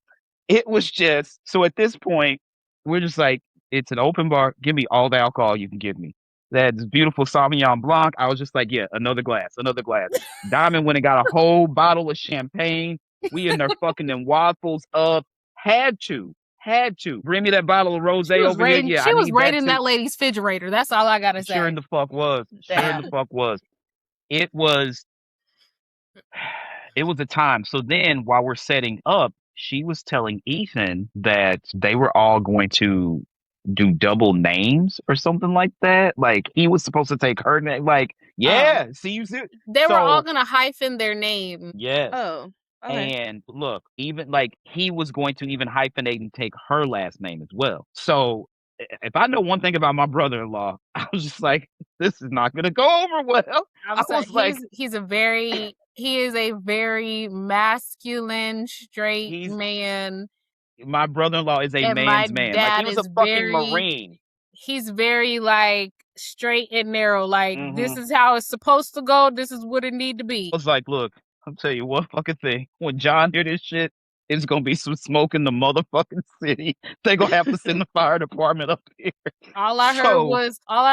It was just, so at this point, we're just like, it's an open bar. Give me all the alcohol you can give me. That's beautiful Sauvignon Blanc. I was just like, yeah, another glass. Diamond went and got a whole bottle of champagne. We in there fucking them waffles up. Had to. Bring me that bottle of rosé over here. Yeah, she was raiding that lady's refrigerator. That's all I gotta say. Sure in the fuck was. It was a time. So then while we're setting up, she was telling Ethan that they were all going to do double names or something like that. Like he was supposed to take her name. Like, yeah, see you soon. They were all gonna hyphen their name. Yes. Oh. Okay. And look, even like he was going to even hyphenate and take her last name as well. So if I know one thing about my brother-in-law, I was just like, this is not gonna go over well. He is a very masculine, straight man. My brother-in-law is a man's man. Like he was a fucking Marine. He's very like straight and narrow. Like this is how it's supposed to go. This is what it need to be. I was like, look, I'll tell you one fucking thing. When John hear this shit, it's gonna be some smoke in the motherfucking city. They gonna have to send the fire department up here. All I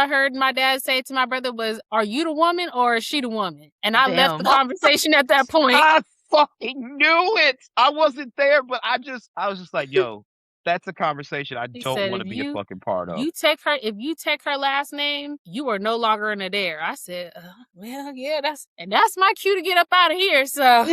heard my dad say to my brother was, "Are you the woman or is she the woman?" And I left the conversation at that point. I fucking knew it. I wasn't there, but I was just like, yo, that's a conversation I don't want to be a fucking part of. If you take her last name, you are no longer in a dare. I said, well, yeah, that's my cue to get up out of here. So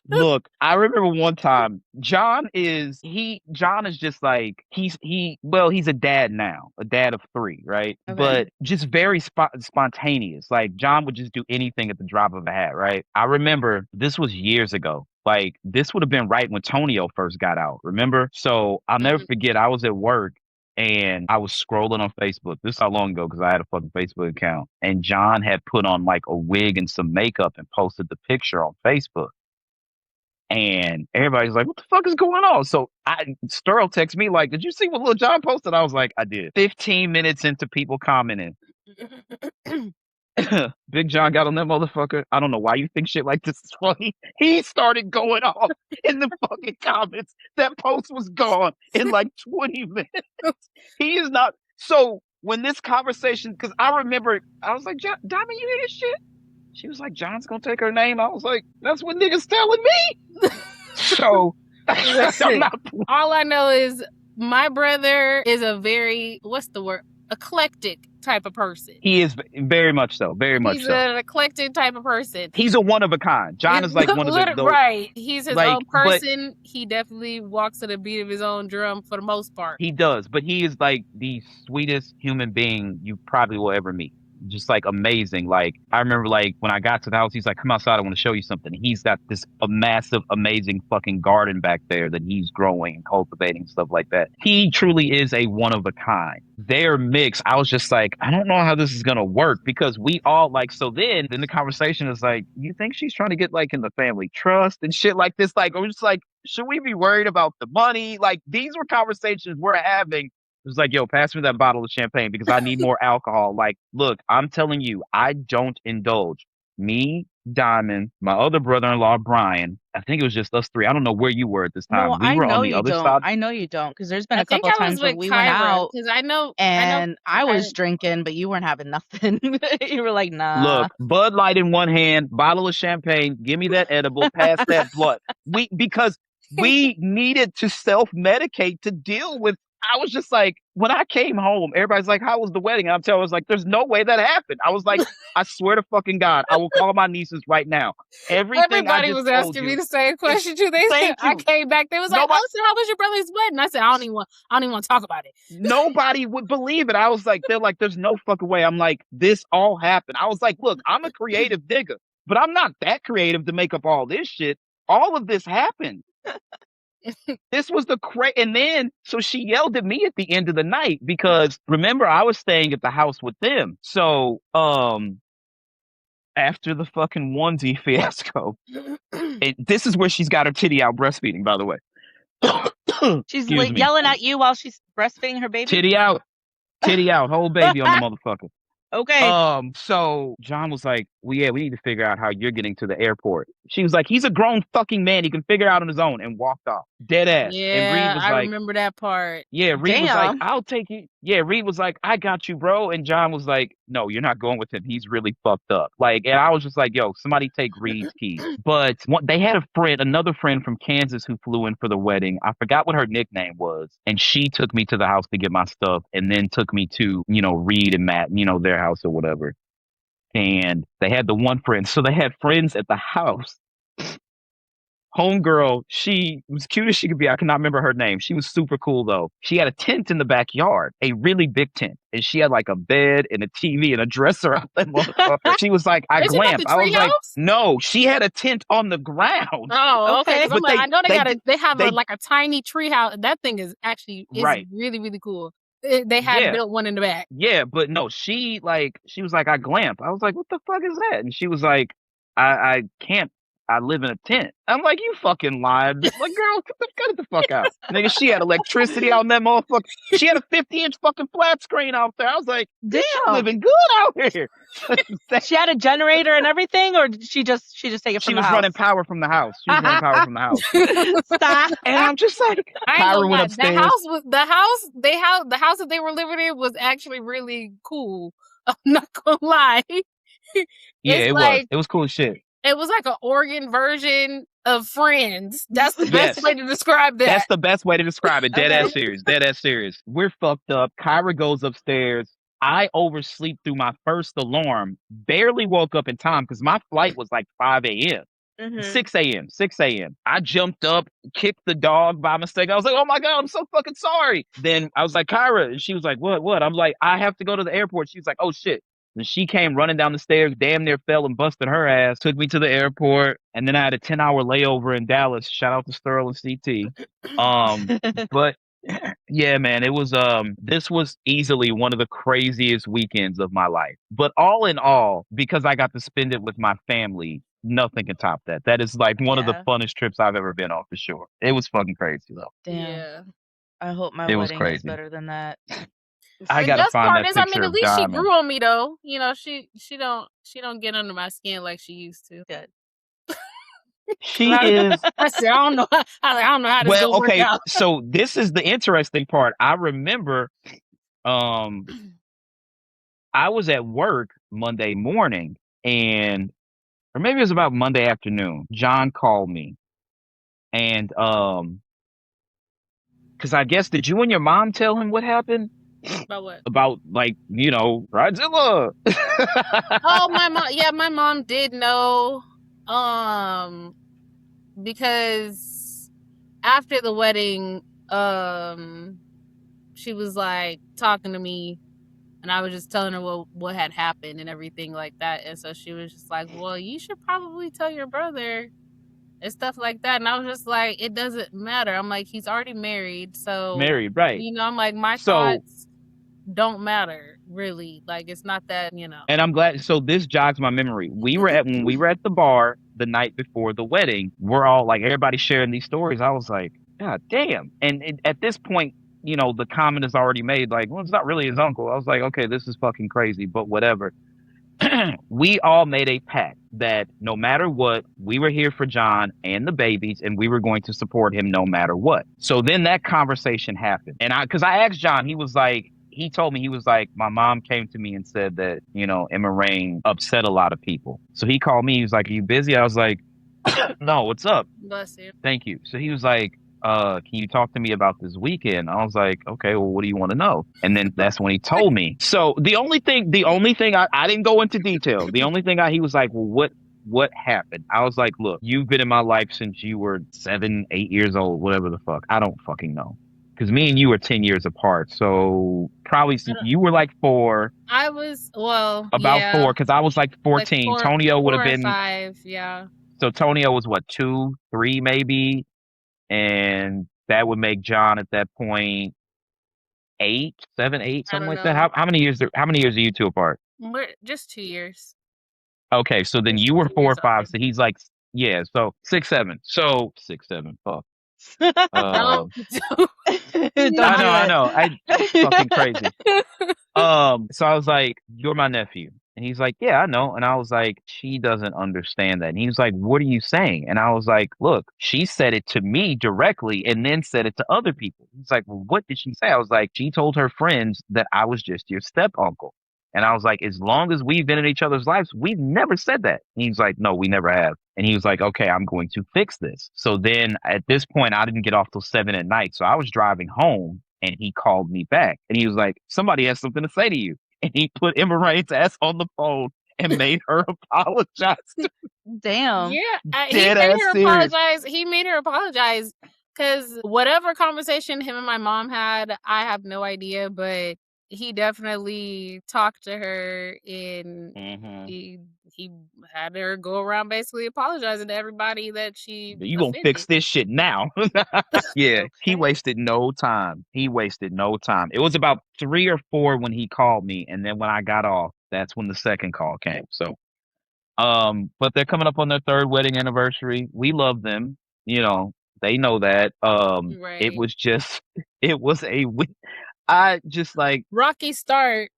look, I remember one time, John is just like, he's a dad now, a dad of 3, right? Okay. But just very spontaneous. Like John would just do anything at the drop of a hat, right? I remember this was years ago. Like, this would have been right when Tonio first got out, remember? So I'll never forget, I was at work and I was scrolling on Facebook. This is how long ago, because I had a fucking Facebook account. And John had put on like a wig and some makeup and posted the picture on Facebook. And everybody's like, what the fuck is going on? So Sterl texted me like, did you see what Lil Jon posted? I was like, I did. 15 minutes into people commenting. Big John got on that motherfucker. I don't know why you think shit like this is funny. He started going off in the fucking comments. That post was gone in like 20 minutes. He is not. So when this conversation, because I remember, I was like, Diamond, you hear this shit? She was like, John's gonna take her name. I was like, that's what niggas telling me. So all I know is my brother is a very, eclectic type of person. He is very much so. He's an eclectic type of person. He's a one of a kind. John is like one of the right. He's his own person. He definitely walks to the beat of his own drum for the most part. He does, but he is like the sweetest human being you probably will ever meet. Just like amazing. Like I remember like when I got to the house, he's like, come outside, I want to show you something. He's got this massive, amazing fucking garden back there that he's growing and cultivating, stuff like that. He truly is a one of a kind. Their mix, I was just like, I don't know how this is gonna work, because we all like, so then the conversation is like, you think she's trying to get like in the family trust and shit like this? Like, I'm just like, should we be worried about the money? Like, these were conversations we're having. It was like, yo, pass me that bottle of champagne because I need more alcohol. Like, look, I'm telling you, I don't indulge. Me, Diamond, my other brother-in-law, Brian. I think it was just us three. I don't know where you were at this time. No, We I were on know the you other don't. side. I know you don't, because there's been I a think couple of I was times where with we went Kyra out because I know and I was Kyra. drinking, but you weren't having nothing. You were like, nah. Look, Bud Light in one hand, bottle of champagne. Give me that edible. Pass that blunt. Because we needed to self-medicate to deal with. I was just like, when I came home, everybody's like, "How was the wedding?" And I'm telling, I was like, "There's no way that happened." I was like, "I swear to fucking God, I will call my nieces right now. Everything I Everybody just was told asking you me the same is question too. They said thank I you." came back. They was like, Nobody, "Oh, so how was your brother's wedding?" I said, "I don't even want to talk about it." nobody would believe it. I was like, they're like, "There's no fucking way." I'm like, this all happened. I was like, look, I'm a creative nigga, but I'm not that creative to make up all this shit. All of this happened. This was the and then so she yelled at me at the end of the night because remember I was staying at the house with them. So after the fucking onesie fiasco, this is where she's got her titty out breastfeeding, by the way. She's Excuse like me. yelling at you while she's breastfeeding her baby. Titty out, whole baby on the motherfucker. Okay. So John was like, well, yeah, we need to figure out how you're getting to the airport. She was like, he's a grown fucking man. He can figure it out on his own, and walked off. Dead ass. And Reed Yeah, was I like, remember that part. yeah, Reed was like, Damn. I'll take you. Yeah, Reed was like, I got you, bro. And John was like, no, you're not going with him. He's really fucked up. Like, and I was just like, yo, somebody take Reed's keys. But they had another friend from Kansas who flew in for the wedding. I forgot what her nickname was. And she took me to the house to get my stuff and then took me to, Reed and Matt, their house or whatever. And they had the one friend. So they had friends at the house. Homegirl, she was cute as she could be. I cannot remember her name. She was super cool though. She had a tent in the backyard, a really big tent, and she had like a bed and a TV and a dresser out that motherfucker. She was like, I glamped. I was like, no, she had a tent on the ground. Oh, okay. But I know they have a tiny tree house. That thing is actually really, really cool. They had built one in the back. Yeah, but no, she was like, I glamp. I was like, what the fuck is that? And she was like, I camp. I live in a tent. I'm like, you fucking lied. Like, girl, cut the fuck out. Nigga, she had electricity on that motherfucker. She had a 50-inch fucking flat screen out there. I was like, damn, living good out here. She had a generator and everything, or did she just take it from the house? She was running power from the house. Stop. And I'm just like, Kyra went upstairs. The house that they were living in was actually really cool. I'm not gonna lie. Yeah, it was cool as shit. It was like an Oregon version of Friends. That's the best way to describe that. That's the best way to describe it. Dead ass serious. Dead ass serious. We're fucked up. Kyra goes upstairs. I oversleep through my first alarm. Barely woke up in time because my flight was like 5 a.m. 6 a.m. I jumped up, kicked the dog by mistake. I was like, oh my God, I'm so fucking sorry. Then I was like, Kyra. And she was like, what? I'm like, I have to go to the airport. She was like, oh shit. And she came running down the stairs, damn near fell and busted her ass, took me to the airport, and then I had a 10-hour layover in Dallas. Shout out to Sterling CT. But yeah, man, it was this was easily one of the craziest weekends of my life. But all in all, because I got to spend it with my family, nothing can top that. That is like one of the funnest trips I've ever been on for sure. It was fucking crazy though. Damn. Yeah. I hope my wedding is better than that. I gotta find that picture. I mean, at least she grew on me though. She don't get under my skin like she used to. Good. She is. I said, I don't know how this will work out. So this is the interesting part. I remember, I was at work Monday morning, or maybe it was about Monday afternoon. John called me, and because I guess did you and your mom tell him what happened? About what? About Bridezilla. Oh, my mom. Yeah, my mom did know. Because after the wedding, she was like talking to me, and I was just telling her what had happened and everything like that. And so she was just like, "Well, you should probably tell your brother." And stuff like that. And I was just like, it doesn't matter. I'm like, he's already married. So married, right. I'm like, my thoughts don't matter, really. Like, it's not that, And I'm glad. So this jogs my memory. When we were at the bar, the night before the wedding, we're all like, everybody sharing these stories. I was like, God damn. And at this point, you know, the comment is already made, like, well, it's not really his uncle. I was like, okay, this is fucking crazy, but whatever. We all made a pact that no matter what, we were here for John and the babies, and we were going to support him no matter what. So then that conversation happened. And because I asked John, he told me, he was like, my mom came to me and said that, you know, Emma Rain upset a lot of people. So he called me. He was like, are you busy? I was like, no, what's up? Bless you. Thank you. So he was like, can you talk to me about this weekend? I was like, okay, well, what do you want to know? And then that's when he told me. So the only thing I didn't go into detail. The only thing he was like, well, what happened? I was like, look, you've been in my life since you were 7, 8 years old, whatever the fuck. I don't fucking know. Because me and you are 10 years apart. So probably you were like 4. I was, about 4, because I was like 14. Like Tonio would have been 5, yeah. So Tonio was what, 2, 3 maybe? And that would make John at that point 8, 7, 8, something like that. How many years are you two apart? We're just 2 years. Okay, so then you were 4 or 5, so he's like, yeah, so 6, 7. So 6, 7, fuck. I know. Fucking crazy. So I was like, you're my nephew. And he's like, yeah, I know. And I was like, she doesn't understand that. And he was like, what are you saying? And I was like, look, she said it to me directly and then said it to other people. He's like, well, what did she say? I was like, she told her friends that I was just your step uncle. And I was like, as long as we've been in each other's lives, we've never said that. And he's like, no, we never have. And he was like, okay, I'm going to fix this. So then at this point, I didn't get off till 7 at night. So I was driving home and he called me back and he was like, somebody has something to say to you. And he put Emma Rain's ass on the phone and made her apologize. Damn. Yeah, he made her apologize. He made her apologize because whatever conversation him and my mom had, I have no idea, but he definitely talked to her and he had her go around basically apologizing to everybody that she You gonna fix this shit now. Yeah, he wasted no time. It was about 3 or 4 when he called me, and then when I got off, that's when the second call came. So but they're coming up on their 3rd wedding anniversary. We love them, you know, they know that. Right. It was I just like rocky start.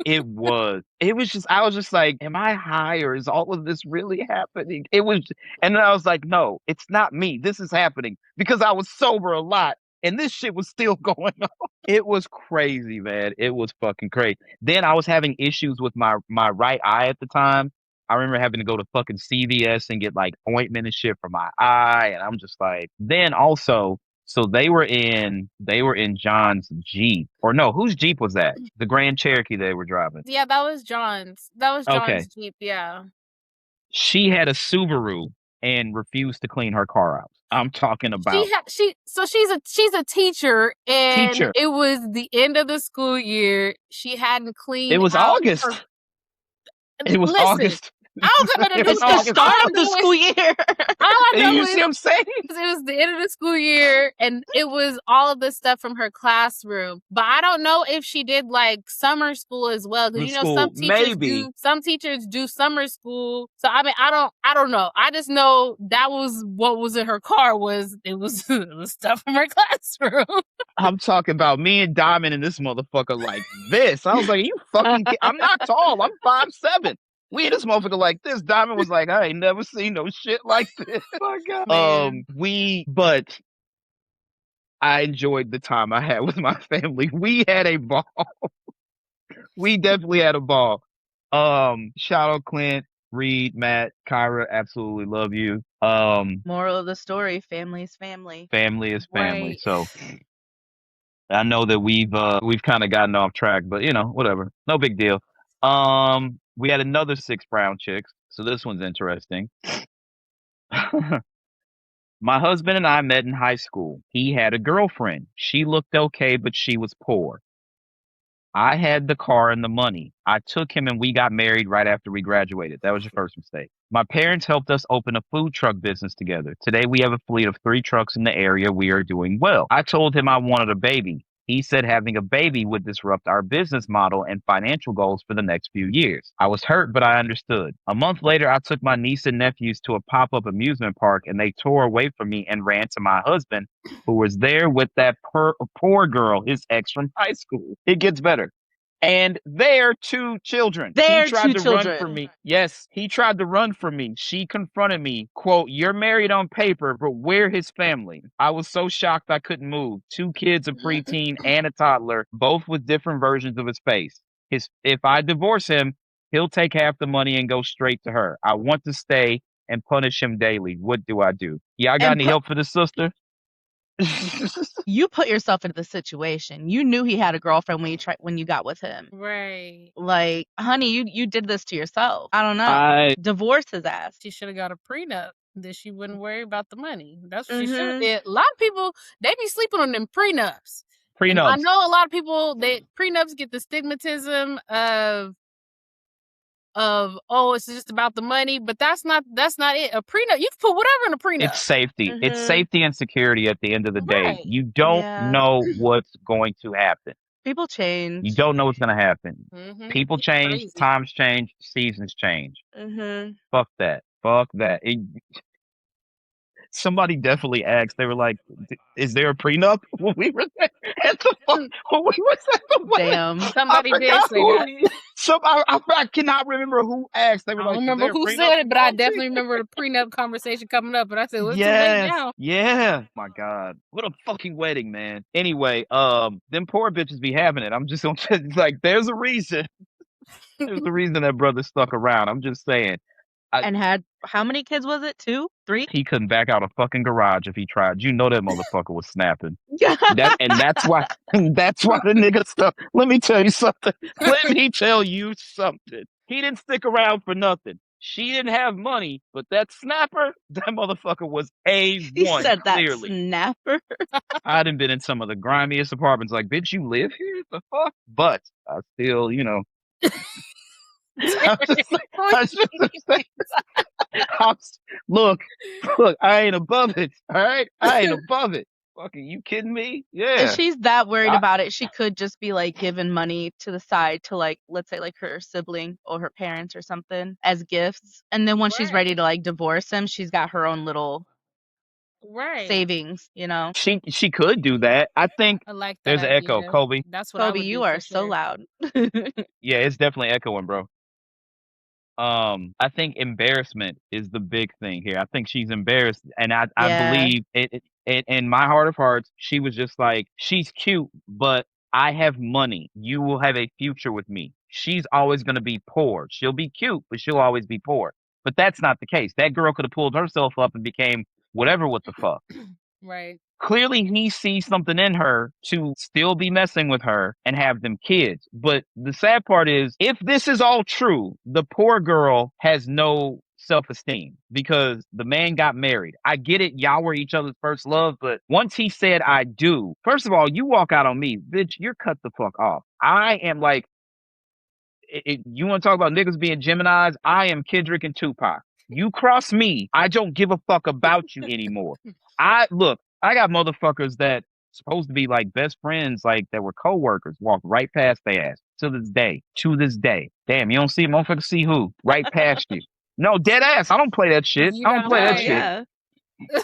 I was just like, am I high or is all of this really happening? And then I was like, no, it's not me. This is happening because I was sober a lot and this shit was still going on. It was crazy, man. It was fucking crazy. Then I was having issues with my right eye at the time. I remember having to go to fucking CVS and get like ointment and shit for my eye. And I'm just like, then also, so they were in John's Jeep. Or no, whose Jeep was that? The Grand Cherokee they were driving. Yeah, that was John's. Jeep, yeah. She had a Subaru and refused to clean her car out. I'm talking about she's a teacher and it was the end of the school year. She hadn't cleaned. It was August. August. I don't know. It's the start of the school year. You see what I'm saying? It was the end of the school year, and it was all of the stuff from her classroom. But I don't know if she did like summer school as well, because some teachers do summer school. So I mean, I don't know. I just know that was what was in her car it was stuff from her classroom. I'm talking about me and Diamond and this motherfucker like this. I was like, you fucking I'm not tall. I'm 5'7". We in this motherfucker like this. Diamond was like, I ain't never seen no shit like this. Oh my God. But I enjoyed the time I had with my family. We had a ball. We definitely had a ball. Shout out Clint, Reed, Matt, Kyra, absolutely love you. Moral of the story, family is family. Family is family. Right. So I know that we've kind of gotten off track, but you know, whatever. No big deal. We had another 6 brown chicks, so this one's interesting. My husband and I met in high school. He had a girlfriend. She looked okay, but she was poor. I had the car and the money. I took him and we got married right after we graduated. That was your first mistake. My parents helped us open a food truck business together. Today we have a fleet of 3 trucks in the area. We are doing well. I told him I wanted a baby. He said having a baby would disrupt our business model and financial goals for the next few years. I was hurt, but I understood. A month later, I took my niece and nephews to a pop-up amusement park, and they tore away from me and ran to my husband, who was there with that poor girl, his ex from high school. It gets better. And their 2 children. He tried to run from me. Yes, he tried to run from me. She confronted me, quote, "You're married on paper, but we're his family." I was so shocked I couldn't move. 2 kids, a preteen and a toddler, both with different versions of his face. If I divorce him, he'll take half the money and go straight to her. I want to stay and punish him daily. What do I do? Y'all got any help for this sister? You put yourself into the situation. You knew he had a girlfriend when you got with him. Right. Like, honey, you did this to yourself. I don't know. Divorce his ass. She should have got a prenup. That she wouldn't worry about the money. That's what she should have did. A lot of people, they be sleeping on them prenups. And I know a lot of people, prenups get the stigmatism of it's just about the money, but that's not it. A prenup, you can put whatever in a prenup. It's safety. It's safety and security at the end of the day. You don't know what's going to happen. People change. You don't know what's going to happen. People change, times change, seasons change. Fuck that. Somebody definitely asked. They were like, "Is there a prenup?" When we were there at the when we was at the wedding. Damn, somebody did say that. I cannot remember who asked. They were like, I don't remember who said it, but I definitely remember the prenup conversation coming up. But I said, "Let's too late now." Yeah. My God, what a fucking wedding, man. Anyway, them poor bitches be having it. I'm just gonna like, there's a reason. There's a reason that brother stuck around. I'm just saying. And had how many kids was it? 2? 3? He couldn't back out a fucking garage if he tried. You know that motherfucker was snapping. That's why the nigga stuff. Let me tell you something. He didn't stick around for nothing. She didn't have money, but that snapper, that motherfucker was A1. He said that clearly. Snapper. I done been in some of the grimiest apartments. Like, bitch, you live here? The fuck? But I still, look, I ain't above it. All right, I ain't above it. Fucking, you kidding me? Yeah. If she's that worried about it, she could just be like giving money to the side to, like, let's say like her sibling or her parents or something as gifts, and then when she's ready to like divorce him, she's got her own little savings. She could do that. I think I like that there's an idea. echo, Kolby. That's what Kolby, you are so loud. Yeah, it's definitely echoing, bro. I think embarrassment is the big thing here. I think she's embarrassed, and I believe it in my heart of hearts, she was just like, she's cute, but I have money. You will have a future with me. She's always going to be poor. She'll be cute, but she'll always be poor. But that's not the case. That girl could have pulled herself up and became whatever what the fuck. Right. Clearly, he sees something in her to still be messing with her and have them kids. But the sad part is, if this is all true, the poor girl has no self-esteem because the man got married. I get it. Y'all were each other's first love. But once he said, "I do," first of all, you walk out on me, bitch, you're cut the fuck off. I am like, you want to talk about niggas being Geminis? I am Kendrick and Tupac. You cross me, I don't give a fuck about you anymore. I got motherfuckers that supposed to be like best friends, like that were co-workers, walk right past their ass to this day. Damn, you don't see motherfuckers see who right past you. No, dead ass. I don't play that shit. I don't play that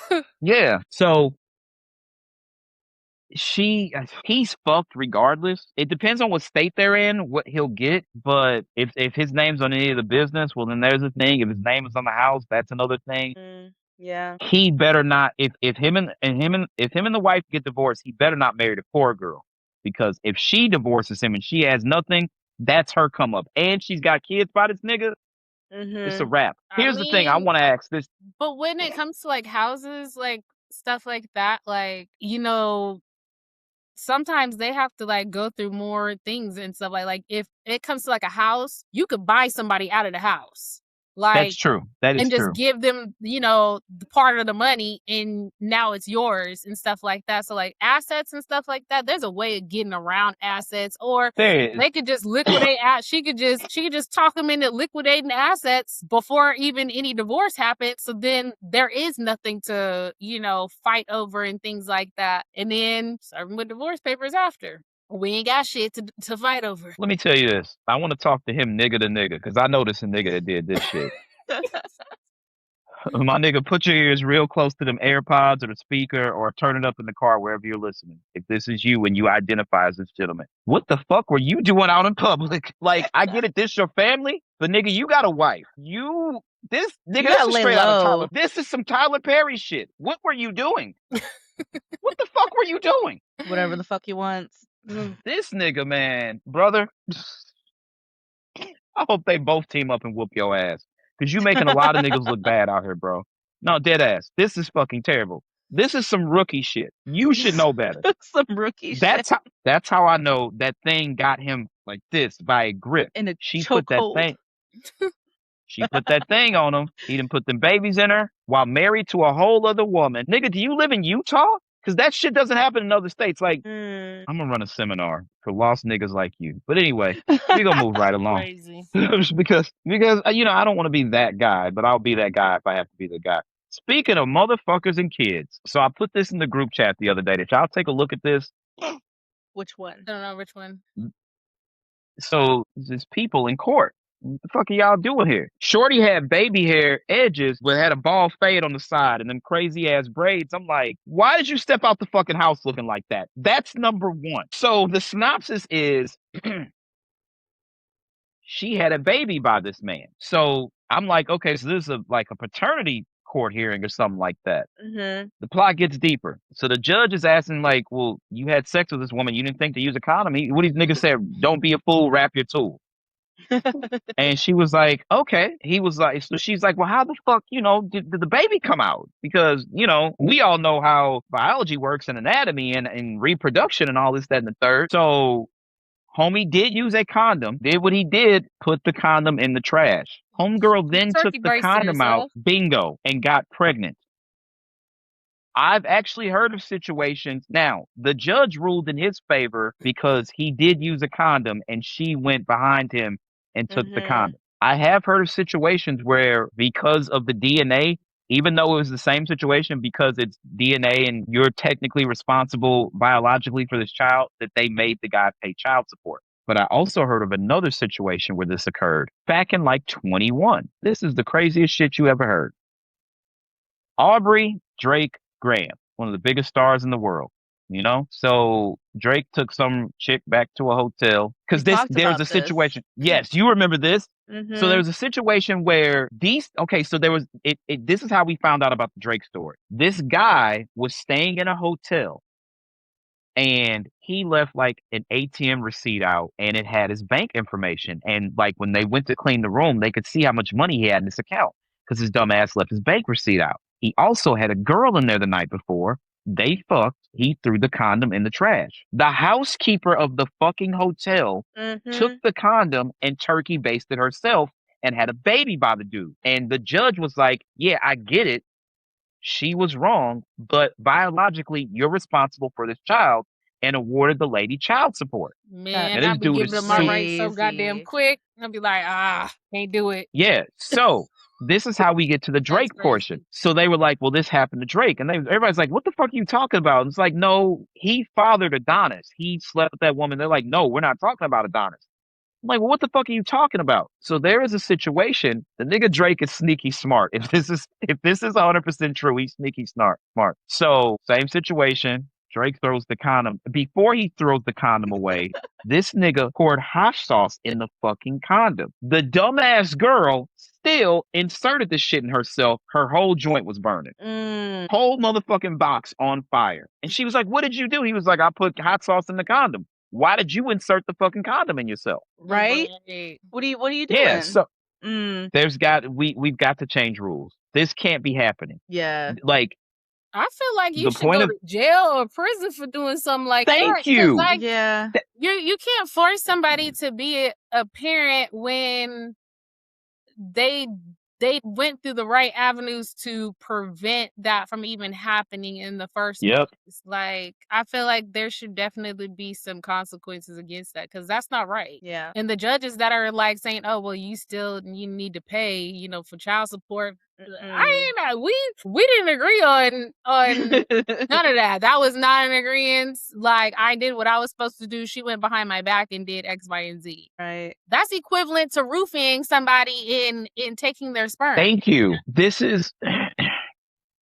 shit. Yeah. So he's fucked regardless. It depends on what state they're in, what he'll get. But if his name's on any of the business, well, then there's a thing. If his name is on the house, that's another thing. Yeah. He better not. If him and the wife get divorced, he better not marry the poor girl, because if she divorces him and she has nothing, that's her come up, and she's got kids by this nigga. It's a wrap. Here's the thing. I want to ask this. But when it comes to like houses, like stuff like that, like, sometimes they have to like go through more things and stuff like if it comes to like a house, you could buy somebody out of the house. Like, that's true. That is and just true. give them, the part of the money, and now it's yours and stuff like that. So like assets and stuff like that, there's a way of getting around assets, or they could just liquidate. She could just talk them into liquidating assets before even any divorce happens. So then there is nothing to fight over and things like that, and then serve them with divorce papers after. We ain't got shit to fight over. Let me tell you this. I want to talk to him nigga to nigga, because I know this a nigga that did this shit. My nigga, put your ears real close to them AirPods or the speaker, or turn it up in the car wherever you're listening. If this is you and you identify as this gentleman, what the fuck were you doing out in public? Like, I get it, this your family, but nigga, you got a wife. This is straight out of Tyler. This is some Tyler Perry shit. What were you doing? What the fuck were you doing? Whatever the fuck he wants. This nigga, man, brother. I hope they both team up and whoop your ass, because you making a lot of niggas look bad out here, bro. No, dead ass. This is fucking terrible. This is some rookie shit. You should know better. Some rookie shit. That's how I know that thing got him like this by a grip. In a She put that thing. She put that thing on him. He done put them babies in her while married to a whole other woman. Nigga, do you live in Utah? Because that shit doesn't happen in other states. Like, I'm going to run a seminar for lost niggas like you. But anyway, we're going to move right along. Crazy. because I don't want to be that guy, but I'll be that guy if I have to be the guy. Speaking of motherfuckers and kids, so I put this in the group chat the other day. Did y'all take a look at this? Which one? I don't know which one. So there's people in court. What the fuck are y'all doing here? Shorty had baby hair edges, but had a bald fade on the side and them crazy ass braids. I'm like, why did you step out the fucking house looking like that? That's number one. So the synopsis is she had a baby by this man. So I'm like, okay, so this is like a paternity court hearing or something like that. Mm-hmm. The plot gets deeper. So the judge is asking, like, well, you had sex with this woman. You didn't think to use a condom. What these niggas said, don't be a fool, wrap your tool. And she was like, okay. He was like, so she's like, well, how the fuck, did the baby come out? Because, we all know how biology works and anatomy and reproduction and all this, that, and the third. So homie did use a condom, did what he did, put the condom in the trash. Homegirl then took the condom out, bingo, and got pregnant. I've actually heard of situations. Now, the judge ruled in his favor because he did use a condom and she went behind him and took the condom. I have heard of situations where, because of the DNA, even though it was the same situation, because it's DNA and you're technically responsible biologically for this child, that they made the guy pay child support. But I also heard of another situation where this occurred back in like 21. This is the craziest shit you ever heard. Aubrey Drake Graham, one of the biggest stars in the world, So Drake took some chick back to a hotel because there's a situation. Yes, you remember this. Mm-hmm. So there was a situation where this is how we found out about the Drake story. This guy was staying in a hotel and he left like an ATM receipt out and it had his bank information. And like when they went to clean the room, they could see how much money he had in his account because his dumb ass left his bank receipt out. He also had a girl in there the night before. They fucked. He threw the condom in the trash. The housekeeper of the fucking hotel took the condom and turkey basted herself and had a baby by the dude. And the judge was like, yeah, I get it. She was wrong, but biologically, you're responsible for this child, and awarded the lady child support. Man, I'd be giving them my rights so goddamn quick. I'd be like, can't do it. Yeah, so this is how we get to the Drake portion. So they were like, well, this happened to Drake. And everybody's like, what the fuck are you talking about? And it's like, no, he fathered Adonis. He slept with that woman. They're like, no, we're not talking about Adonis. I'm like, well, what the fuck are you talking about? So there is a situation. The nigga Drake is sneaky smart. If this is 100% true, he's sneaky smart. So same situation. Drake throws the condom. Before he throws the condom away, this nigga poured hot sauce in the fucking condom. The dumbass girl still inserted the shit in herself. Her whole joint was burning. Whole motherfucking box on fire. And she was like, what did you do? He was like, I put hot sauce in the condom. Why did you insert the fucking condom in yourself? Right? What are you doing? Yeah, so we've got to change rules. This can't be happening. Yeah. Like, I feel like you should go to jail or prison for doing something like that. Thank you. Like, yeah. You can't force somebody to be a parent when they they went through the right avenues to prevent that from even happening in the first place. Like, I feel like there should definitely be some consequences against that, because that's not right. Yeah. And the judges that are like saying, "Oh, well, you need to pay, for child support." We didn't agree on none of that. That was not an agreement. Like, I did what I was supposed to do. She went behind my back and did X, Y, and Z. Right. That's equivalent to roofing somebody in taking their sperm. Thank you. This is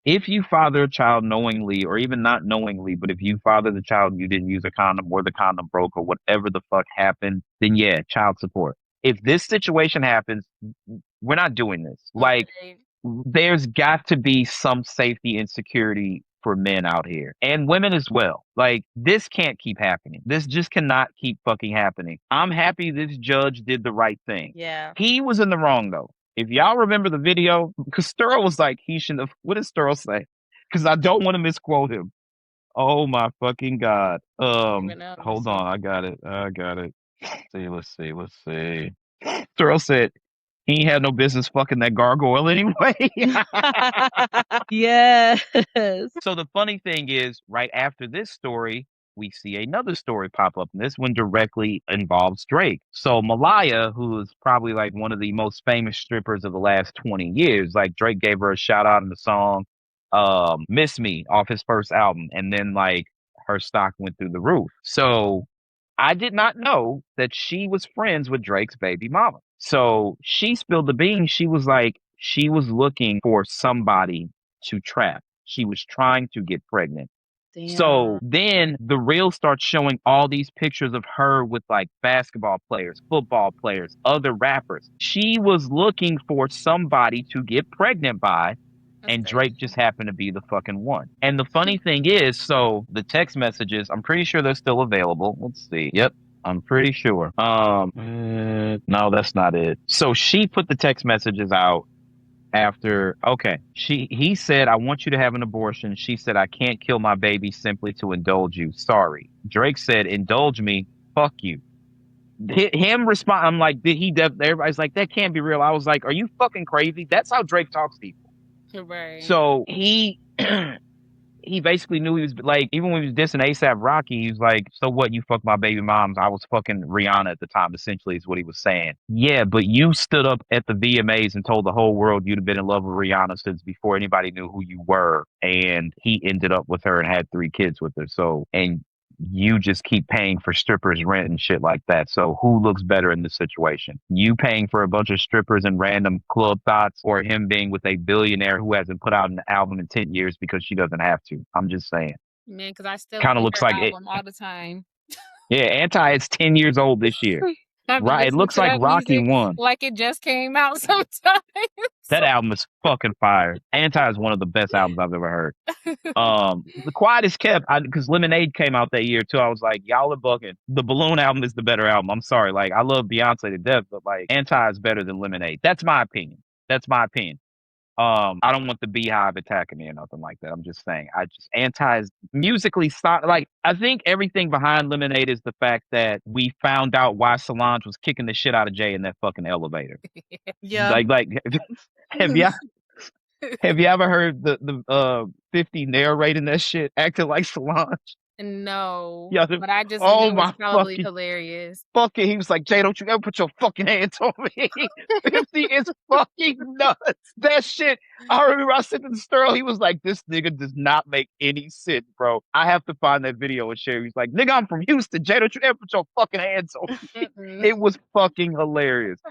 if you father a child knowingly, or even not knowingly, but if you father the child and you didn't use a condom, or the condom broke, or whatever the fuck happened, then yeah, child support. If this situation happens, we're not doing this. Like, there's got to be some safety and security for men out here, and women as well. Like, this can't keep happening. This just cannot keep fucking happening. I'm happy this judge did the right thing. Yeah. He was in the wrong, though. If y'all remember the video, because Sturl was like, he shouldn't have. What did Sturl say? Because I don't want to misquote him. Oh my fucking God. Hold on. I got it. Let's see. Sturl said he had no business fucking that gargoyle anyway. Yes. So the funny thing is, right after this story, we see another story pop up, and this one directly involves Drake. So Malaya, who is probably like one of the most famous strippers of the last 20 years, like Drake gave her a shout out in the song Miss Me off his first album, and then like her stock went through the roof. So I did not know that she was friends with Drake's baby mama. So she spilled the beans. She was like, she was looking for somebody to trap. She was trying to get pregnant. Damn. So then the reel starts showing all these pictures of her with like basketball players, football players, other rappers. She was looking for somebody to get pregnant by, and Drake just happened to be the fucking one. And the funny thing is, so the text messages, I'm pretty sure they're still available. Let's see. Yep. I'm pretty sure. No, that's not it. So she put the text messages out after, okay, he said, I want you to have an abortion. She said, I can't kill my baby simply to indulge you. Sorry. Drake said, indulge me. Fuck you. Him respond. I'm like, everybody's like, that can't be real. I was like, are you fucking crazy? That's how Drake talks to people. Right. So he he basically knew he was like, even when he was dissing ASAP Rocky, he was like, so what, you fucked my baby moms? I was fucking Rihanna at the time, essentially, is what he was saying. Yeah, but you stood up at the VMAs and told the whole world you'd have been in love with Rihanna since before anybody knew who you were. And he ended up with her and had 3 kids with her. So, and you just keep paying for strippers' rent and shit like that. So who looks better in this situation? You paying for a bunch of strippers and random club thoughts, or him being with a billionaire who hasn't put out an album in 10 years because she doesn't have to? I'm just saying. Man, because I still kind of looks like album all the time. Yeah, Anti is 10 years old this year. Right, it looks like Rocky won. Like it just came out sometimes. That album is fucking fire. Anti is one of the best albums I've ever heard. The Quiet is Kept, because Lemonade came out that year too. I was like, y'all are bugging. The Balloon album is the better album. I'm sorry, like I love Beyonce to death, but like Anti is better than Lemonade. That's my opinion. I don't want the Beehive attacking me or nothing like that. I'm just saying, Anti is musically like, I think everything behind Lemonade is the fact that we found out why Solange was kicking the shit out of Jay in that fucking elevator. Yeah. Like have you ever heard the 50 narrating that shit acting like Solange? No, yeah, but I just knew it was probably hilarious. Fucking, he was like, Jay, don't you ever put your fucking hands on me. 50 is fucking nuts. That shit, I remember I said to the Sterl, he was like, this nigga does not make any sense, bro. I have to find that video and share. He's like, nigga, I'm from Houston. Jay, don't you ever put your fucking hands on me. It was fucking hilarious.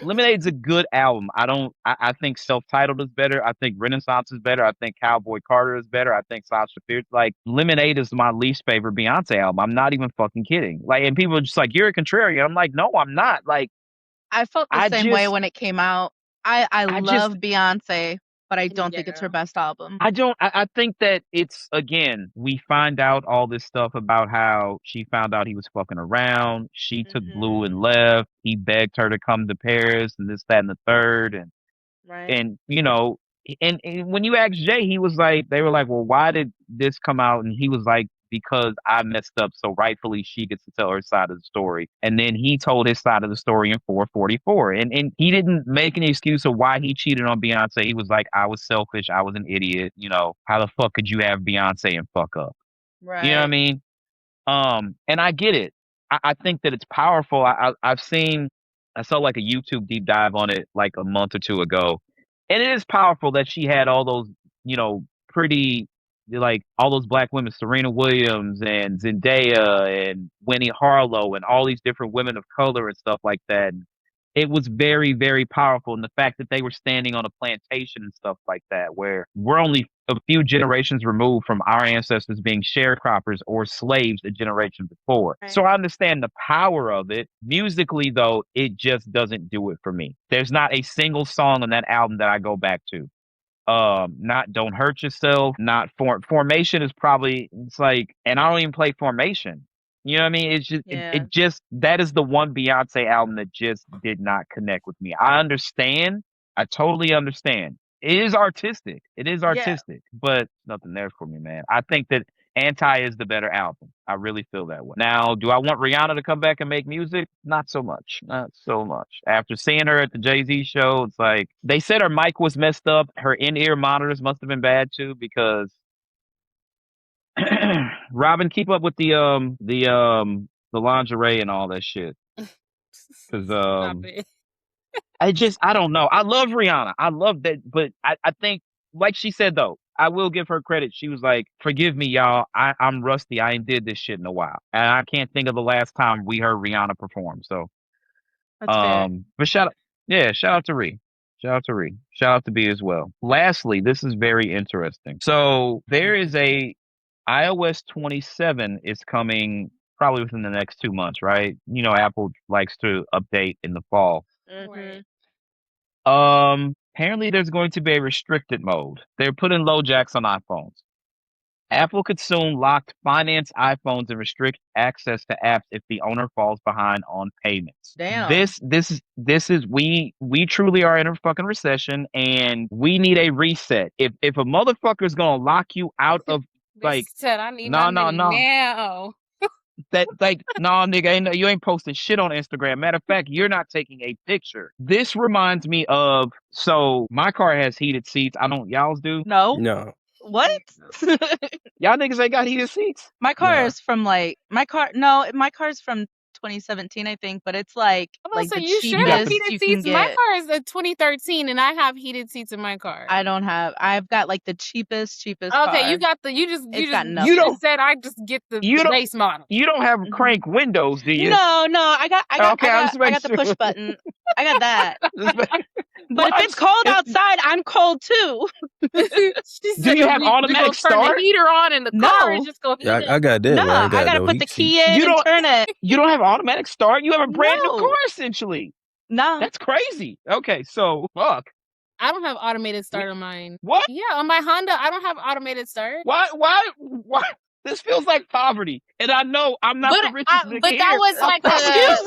Lemonade's a good album. I think Self-Titled is better. I think Renaissance is better. I think Cowboy Carter is better. I think Sasha Fierce. Like, Lemonade is my least favorite Beyonce album. I'm not even fucking kidding. Like, and people are just like, you're a contrarian. I'm like, no, I'm not. Like, I felt the same way when it came out. I love Beyonce, but I don't think it's her best album. I think that it's, again, we find out all this stuff about how she found out he was fucking around. She took Blue and left. He begged her to come to Paris and this, that, and the third. And, and you know, and when you ask Jay, he was like, they were like, well, why did this come out? And he was like, because I messed up, so rightfully she gets to tell her side of the story. And then he told his side of the story in 444. And he didn't make an excuse of why he cheated on Beyonce. He was like, I was selfish. I was an idiot. You know, how the fuck could you have Beyonce and fuck up? Right. You know what I mean? And I get it. I think that it's powerful. I saw like a YouTube deep dive on it like a month or two ago. And it is powerful that she had all those, you know, pretty, like all those black women, Serena Williams and Zendaya and Winnie Harlow and all these different women of color and stuff like that. It was very, very powerful. And the fact that they were standing on a plantation and stuff like that, where we're only a few generations removed from our ancestors being sharecroppers or slaves a generation before. Right. So I understand the power of it. Musically, though, it just doesn't do it for me. There's not a single song on that album that I go back to. Not Don't Hurt Yourself, not Formation is probably, it's like, and I don't even play Formation. You know what I mean? It's just, it just, that is the one Beyonce album that just did not connect with me. I understand. I totally understand. It is artistic. It is artistic, but nothing there for me, man. I think that Anti is the better album. I really feel that way. Now, do I want Rihanna to come back and make music? Not so much. Not so much. After seeing her at the Jay-Z show, it's like they said her mic was messed up. Her in-ear monitors must have been bad too, because Robin, keep up with the lingerie and all that shit. Because I don't know. I love Rihanna. I love that, but I think, like she said though, I will give her credit. She was like, "Forgive me, y'all. I'm rusty. I ain't did this shit in a while, and I can't think of the last time we heard Rihanna perform." So, That's fair. but shout out to Ree. Shout out to Ree. Shout out to B as well. Lastly, this is very interesting. So there is a iOS 27 is coming probably within the next 2 months, right? You know, Apple likes to update in the fall. Mhm. Apparently there's going to be a restricted mode. They're putting low jacks on iPhones. Apple could soon lock finance iPhones and restrict access to apps if the owner falls behind on payments. Damn. This is we truly are in a fucking recession, and we need a reset. If a motherfucker's gonna lock you out of like said, I need my money now. That like, nah, nigga, you ain't posting shit on Instagram. Matter of fact, you're not taking a picture. This reminds me of, so my car has heated seats. Y'all's do? No. What? Y'all niggas ain't got heated seats? My car is from my car's from 2017, I think, but it's like the you should have heated seats. My car is a 2013, and I have heated seats in my car. I've got like the cheapest okay, car. you got the, you just said I just get the base model. You don't have crank windows, do you? No, I got the push button. I got that. But if it's cold outside, I'm cold too. Do you have automatic start? Turn the heater on in the car and just go. I got that. No, I gotta put the key in and turn it. You don't have automatic start. You have a brand new car, essentially. No, that's crazy. Okay, so fuck. I don't have automated start on mine. What? Yeah, on my Honda, I don't have automated start. Why? This feels like poverty, and I know I'm not the richest nigga but that here. was like excuse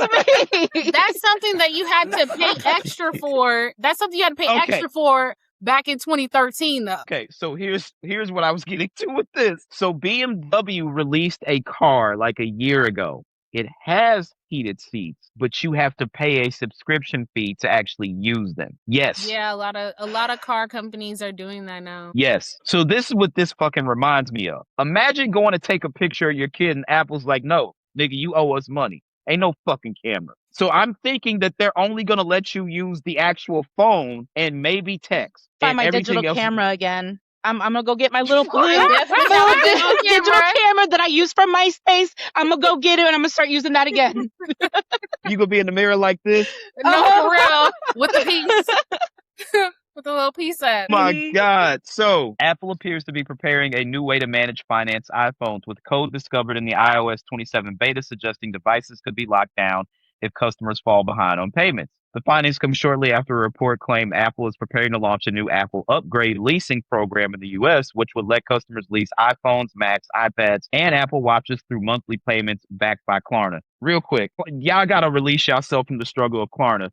me. That's something that you had to pay extra for. That's something you had to pay extra for back in 2013, though. Okay, so here's what I was getting to with this. So BMW released a car like a year ago. It has heated seats, but you have to pay a subscription fee to actually use them. Yes. Yeah, a lot of car companies are doing that now. Yes. So this is what this fucking reminds me of. Imagine going to take a picture of your kid and Apple's like, "No, nigga, you owe us money. Ain't no fucking camera." So I'm thinking that they're only going to let you use the actual phone and maybe text. Find my digital camera again. I'm gonna go get my little blue digital camera that I use for MySpace. I'm gonna go get it and I'm gonna start using that again. You gonna be in the mirror like this? No, for real. With the piece. With a little piece at. My God. So Apple appears to be preparing a new way to manage finance iPhones, with code discovered in the iOS 27 beta suggesting devices could be locked down if customers fall behind on payments. The findings come shortly after a report claimed Apple is preparing to launch a new Apple upgrade leasing program in the U.S., which would let customers lease iPhones, Macs, iPads, and Apple Watches through monthly payments backed by Klarna. Real quick, y'all got to release yourself from the struggle of Klarna.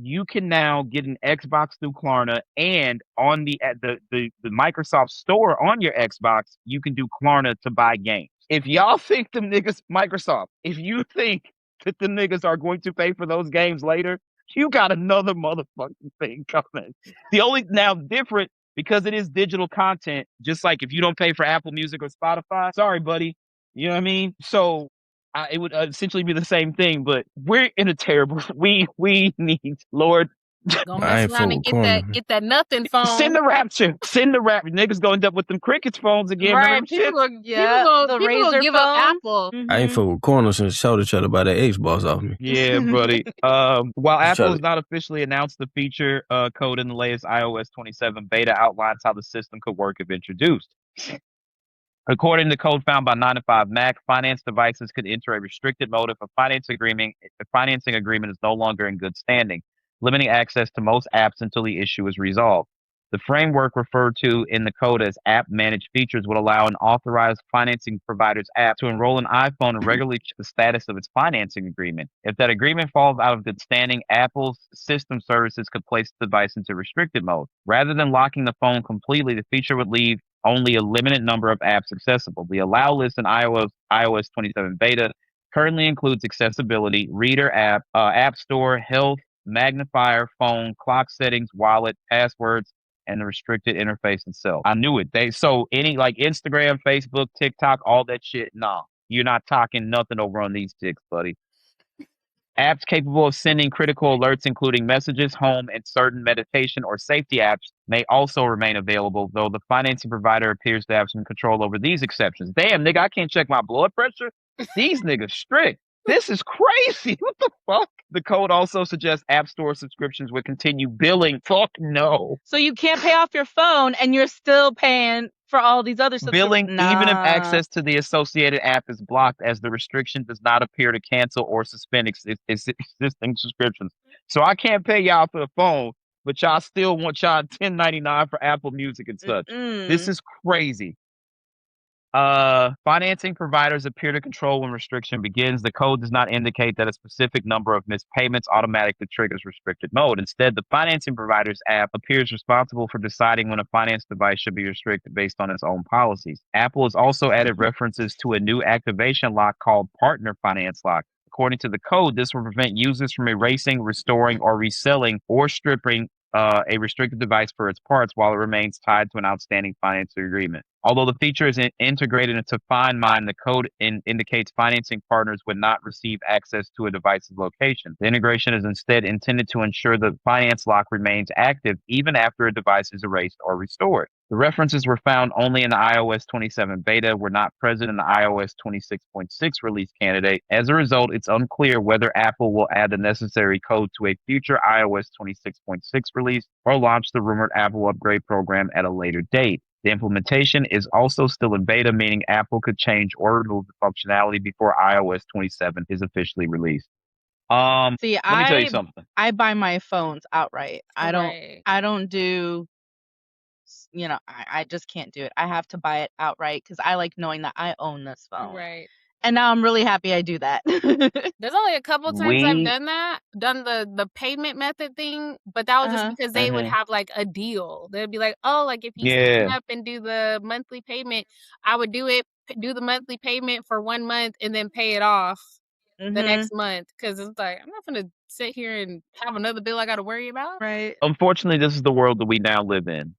You can now get an Xbox through Klarna, and on the Microsoft store on your Xbox, you can do Klarna to buy games. If y'all think them niggas, Microsoft, if you think that the niggas are going to pay for those games later, you got another motherfucking thing coming. The only now different because it is digital content, just like if you don't pay for Apple Music or Spotify, sorry, buddy. You know what I mean? So it would essentially be the same thing, but we're in a terrible. We need Lord. Gonna mess around and get that nothing phone. Send the rapture. Niggas gonna end up with them crickets phones again. Right. People gonna give up Apple. I ain't fuck with corners and showed each other by that Xbox off me. Yeah, buddy. While Apple has not officially announced the feature, code in the latest iOS 27 beta outlines how the system could work if introduced. According to code found by 9 to 5 Mac, finance devices could enter a restricted mode if a financing agreement is no longer in good standing, limiting access to most apps until the issue is resolved. The framework referred to in the code as app managed features would allow an authorized financing provider's app to enroll an iPhone and regularly check the status of its financing agreement. If that agreement falls out of good standing, Apple's system services could place the device into restricted mode. Rather than locking the phone completely, the feature would leave only a limited number of apps accessible. The allow list in iOS 27 beta currently includes accessibility, reader app, app store, health, magnifier, phone, clock settings, wallet, passwords, and the restricted interface itself. I knew it. So any like Instagram, Facebook, TikTok, all that shit, nah. You're not talking nothing over on these dicks, buddy. Apps capable of sending critical alerts, including messages, home, and certain meditation or safety apps may also remain available, though the financing provider appears to have some control over these exceptions. Damn, nigga, I can't check my blood pressure? These niggas strict. This is crazy. What the fuck? The code also suggests App Store subscriptions would continue billing. Fuck no. So you can't pay off your phone and you're still paying for all these other billing, even if access to the associated app is blocked, as the restriction does not appear to cancel or suspend existing subscriptions. So I can't pay y'all for the phone, but y'all still want y'all $10.99 for Apple Music and such. This is crazy. Financing providers appear to control when restriction begins. The code does not indicate that a specific number of missed payments automatically triggers restricted mode. Instead, the financing provider's app appears responsible for deciding when a finance device should be restricted based on its own policies. Apple has also added references to a new activation lock called Partner Finance Lock. According to the code, this will prevent users from erasing, restoring, or reselling or stripping a restricted device for its parts while it remains tied to an outstanding financing agreement. Although the feature is integrated into FindMine, the code indicates financing partners would not receive access to a device's location. The integration is instead intended to ensure the finance lock remains active even after a device is erased or restored. The references were found only in the iOS 27 beta, were not present in the iOS 26.6 release candidate. As a result, it's unclear whether Apple will add the necessary code to a future iOS 26.6 release or launch the rumored Apple upgrade program at a later date. The implementation is also still in beta, meaning Apple could change or remove the functionality before iOS 27 is officially released. Let me tell you something. I buy my phones outright. I don't do, I just can't do it. I have to buy it outright because I like knowing that I own this phone. Right. And now I'm really happy I do that. There's only a couple times I've done the payment method thing, but that was just because they would have like a deal. They'd be like, oh, like if you sign up and do the monthly payment, I would do the monthly payment for 1 month and then pay it off the next month. Because it's like, I'm not going to sit here and have another bill I got to worry about. Right. Unfortunately, this is the world that we now live in.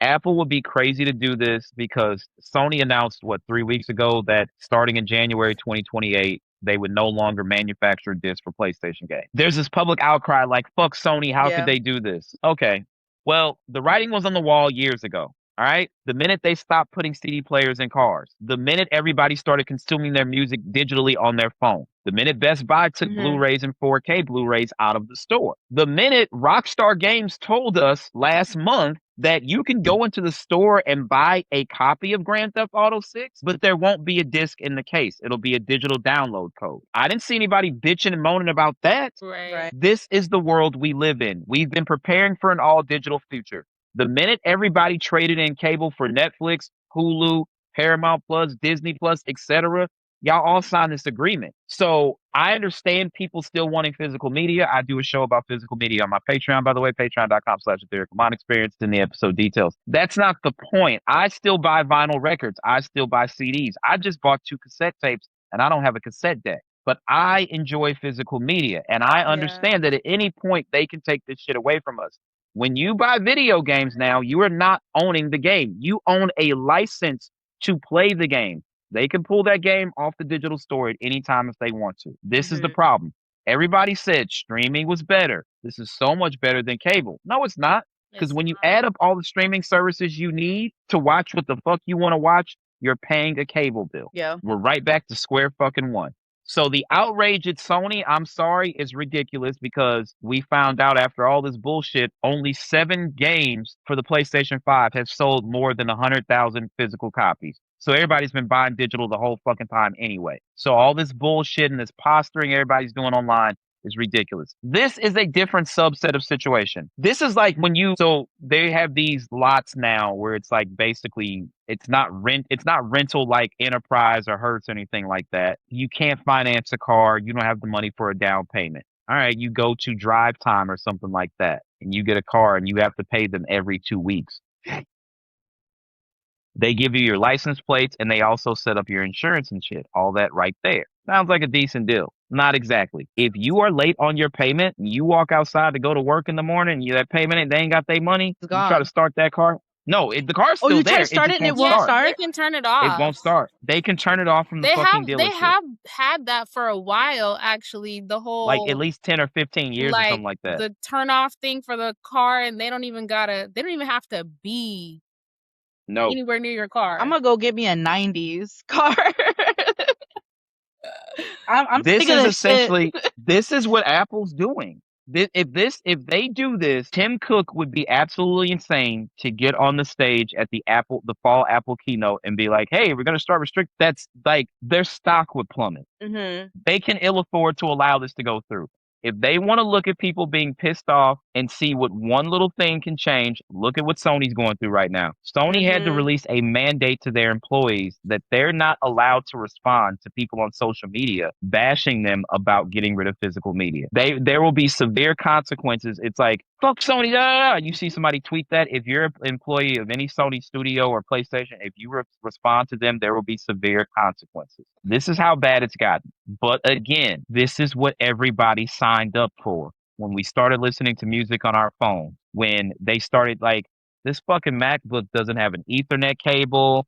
Apple would be crazy to do this because Sony announced, 3 weeks ago that starting in January 2028, they would no longer manufacture discs for PlayStation games. There's this public outcry like, fuck Sony, how could they do this? Okay, well, the writing was on the wall years ago. All right. The minute they stopped putting CD players in cars, the minute everybody started consuming their music digitally on their phone, the minute Best Buy took Blu-rays and 4K Blu-rays out of the store, the minute Rockstar Games told us last month that you can go into the store and buy a copy of Grand Theft Auto 6, but there won't be a disc in the case. It'll be a digital download code. I didn't see anybody bitching and moaning about that. Right. This is the world we live in. We've been preparing for an all digital future. The minute everybody traded in cable for Netflix, Hulu, Paramount Plus, Disney Plus, etc., y'all all signed this agreement. So I understand people still wanting physical media. I do a show about physical media on my Patreon, by the way, patreon.com/Derrick Experience in the episode details. That's not the point. I still buy vinyl records. I still buy CDs. I just bought 2 cassette tapes and I don't have a cassette deck. But I enjoy physical media and I understand that at any point they can take this shit away from us. When you buy video games now, you are not owning the game. You own a license to play the game. They can pull that game off the digital store at any time if they want to. This is the problem. Everybody said streaming was better. This is so much better than cable. No, it's not. Because when you add up all the streaming services you need to watch what the fuck you want to watch, you're paying a cable bill. Yeah. We're right back to square fucking one. So the outrage at Sony, I'm sorry, is ridiculous because we found out after all this bullshit, only 7 games for the PlayStation 5 have sold more than 100,000 physical copies. So everybody's been buying digital the whole fucking time anyway. So all this bullshit and this posturing everybody's doing online is ridiculous. This is a different subset of situation. This is like when so they have these lots now where it's like basically it's not rental like Enterprise or Hertz or anything like that. You can't finance a car. You don't have the money for a down payment. All right, you go to Drive Time or something like that and you get a car and you have to pay them every 2 weeks. They give you your license plates and they also set up your insurance and shit. All that right there. Sounds like a decent deal. Not exactly. If you are late on your payment, you walk outside to go to work in the morning, that payment, they ain't got their money. You try to start that car. No, the car's still there. You try to start it and it won't start? They can turn it off. It won't start. They can turn it off from the fucking dealership. They have had that for a while, actually. The whole like at least 10 or 15 years or something like that. The turn off thing for the car, and they don't even have to be anywhere near your car. I'm gonna go get me a 90s car. I'm this sick of is this essentially shit. This is what Apple's doing. If they do this, Tim Cook would be absolutely insane to get on the stage at the fall Apple keynote and be like, "Hey, we're going to start restrict." That's like their stock would plummet. Mm-hmm. They can ill afford to allow this to go through. If they want to look at people being pissed off and see what one little thing can change, look at what Sony's going through right now. Sony had to release a mandate to their employees that they're not allowed to respond to people on social media bashing them about getting rid of physical media. There will be severe consequences. It's like, fuck Sony, You see somebody tweet that. If you're an employee of any Sony studio or PlayStation, if you respond to them, there will be severe consequences. This is how bad it's gotten. But again, this is what everybody signed up for when we started listening to music on our phone. When they started like, this fucking MacBook doesn't have an Ethernet cable.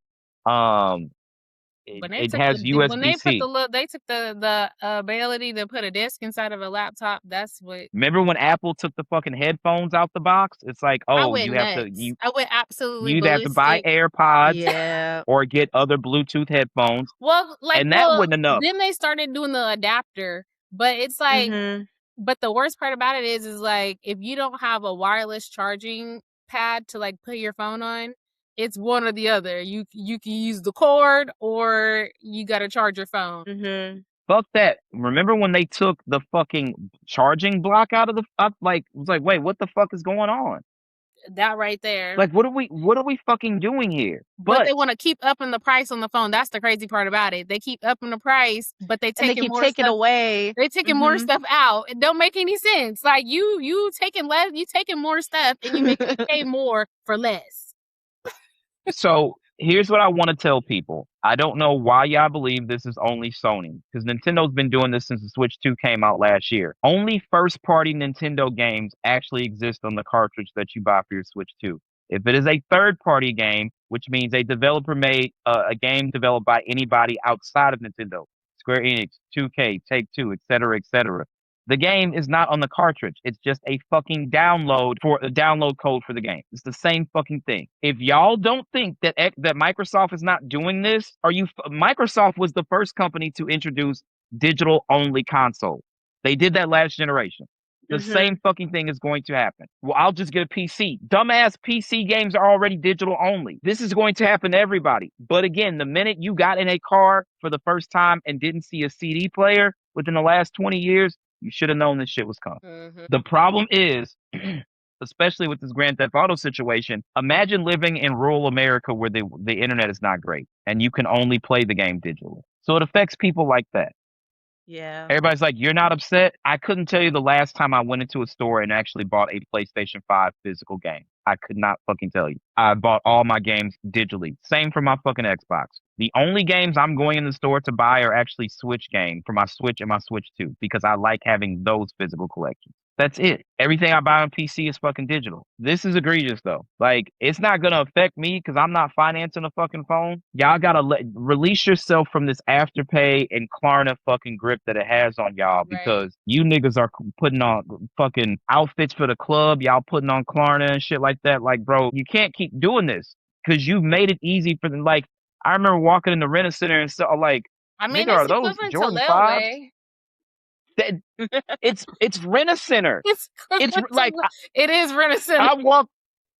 It has USB-C. They took the ability to put a disc inside of a laptop. That's what. Remember when Apple took the fucking headphones out the box? It's like, I went absolutely. You'd have to buy AirPods, or get other Bluetooth headphones. Well, and that wasn't enough. Then they started doing the adapter, but it's like, but the worst part about it is like if you don't have a wireless charging pad to like put your phone on. It's one or the other. You can use the cord or you got to charge your phone. Mm-hmm. Fuck that. Remember when they took the fucking charging block out of it was like, wait, what the fuck is going on? That right there. Like, what are we fucking doing here? But they want to keep upping the price on the phone. That's the crazy part about it. They keep upping the price, but they keep taking away. They're taking more stuff out. It don't make any sense. Like you taking less, you taking more stuff, and you make you pay more for less. So here's what I want to tell people. I don't know why y'all believe this is only Sony, because Nintendo's been doing this since the Switch 2 came out last year. Only first-party Nintendo games actually exist on the cartridge that you buy for your Switch 2. If it is a third-party game, which means a developer made a game developed by anybody outside of Nintendo, Square Enix, 2K, Take-Two, etc., the game is not on the cartridge. It's just a fucking download code for the game. It's the same fucking thing. If y'all don't think that Microsoft is not doing this, Microsoft was the first company to introduce digital only console. They did that last generation. The same fucking thing is going to happen. Well, I'll just get a PC. Dumbass PC games are already digital only. This is going to happen to everybody. But again, the minute you got in a car for the first time and didn't see a CD player within the last 20 years, you should have known this shit was coming. The problem is, especially with this Grand Theft Auto situation, imagine living in rural America where the internet is not great and you can only play the game digitally. So it affects people like that. Yeah. Everybody's like, you're not upset? I couldn't tell you the last time I went into a store and actually bought a PlayStation 5 physical game. I could not fucking tell you. I bought all my games digitally. Same for my fucking Xbox. The only games I'm going in the store to buy are actually Switch games for my Switch and my Switch 2 because I like having those physical collections. That's it. Everything I buy on PC is fucking digital. This is egregious though. Like, it's not gonna affect me because I'm not financing a fucking phone. Y'all gotta release yourself from this Afterpay and Klarna fucking grip that it has on y'all because you niggas are putting on fucking outfits for the club. Y'all putting on Klarna and shit like that. Like, bro, you can't keep doing this because you've made it easy for them. Like, I remember walking in the Rent-A-Center and so like, I mean, nigga, are it's those equivalent Jordan to 5s? Layaway. It's Rent-A-Center. It's like it is Rent-A-Center.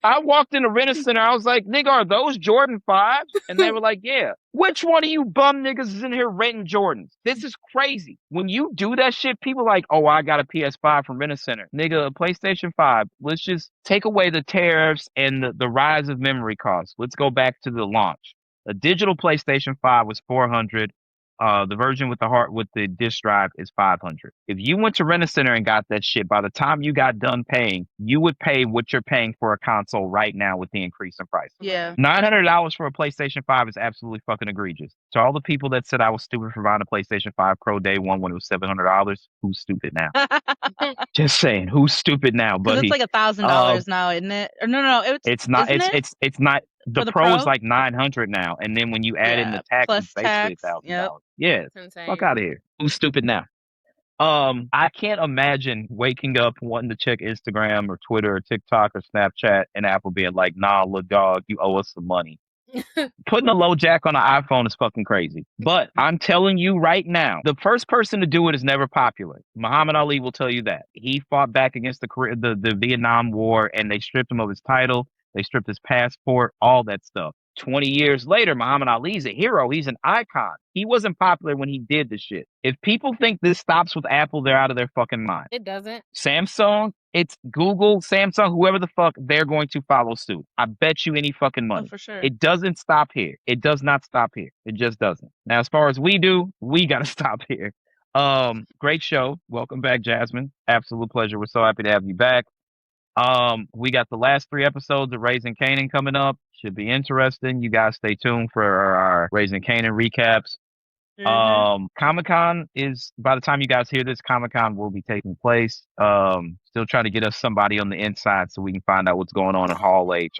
I walked in the Rent-A-Center. I was like, nigga, are those Jordan 5s? And they were like, yeah. Which one of you bum niggas is in here renting Jordans? This is crazy. When you do that shit, people are like, oh, I got a PS5 from Rent-A-Center. Nigga, a PlayStation 5. Let's just take away the tariffs and the rise of memory costs. Let's go back to the launch. A digital PlayStation 5 was $400. The version with the disk drive is $500. If you went to Rent-A-Center and got that shit, by the time you got done paying, you would pay what you're paying for a console right now with the increase in price. Yeah. $900 for a PlayStation 5 is absolutely fucking egregious. To all the people that said I was stupid for buying a PlayStation 5 Pro day one when it was $700, who's stupid now? Just saying, who's stupid now, buddy? Because it's like $1,000 now, isn't it? Or no, it's not. It's not. The Pro is like $900 now, and then when you add in the tax, plus it's basically tax. $1,000. Yeah, insane. fuck out of here. Who's stupid now? I can't imagine waking up wanting to check Instagram or Twitter or TikTok or Snapchat and Apple being like, "Nah, look, dog, you owe us some money." Putting a low jack on an iPhone is fucking crazy. But I'm telling you right now, the first person to do it is never popular. Muhammad Ali will tell you that. He fought back against the Vietnam War, and they stripped him of his title. They stripped his passport, all that stuff. 20 years later, Muhammad Ali's a hero. He's an icon. He wasn't popular when he did the shit. If people think this stops with Apple, they're out of their fucking mind. It doesn't. Samsung, it's Google, Samsung, whoever the fuck, they're going to follow suit. I bet you any fucking money. Oh, for sure. It doesn't stop here. It does not stop here. It just doesn't. Now, as far as we do, we got to stop here. Great show. Welcome back, Jasmine. Absolute pleasure. We're so happy to have you back. We got the last 3 episodes of Raising Kanan coming up. Should be interesting. You guys stay tuned for our Raising Kanan recaps. Comic-Con is, by the time you guys hear this, Comic-Con will be taking place. Still trying to get us somebody on the inside so we can find out what's going on in Hall H.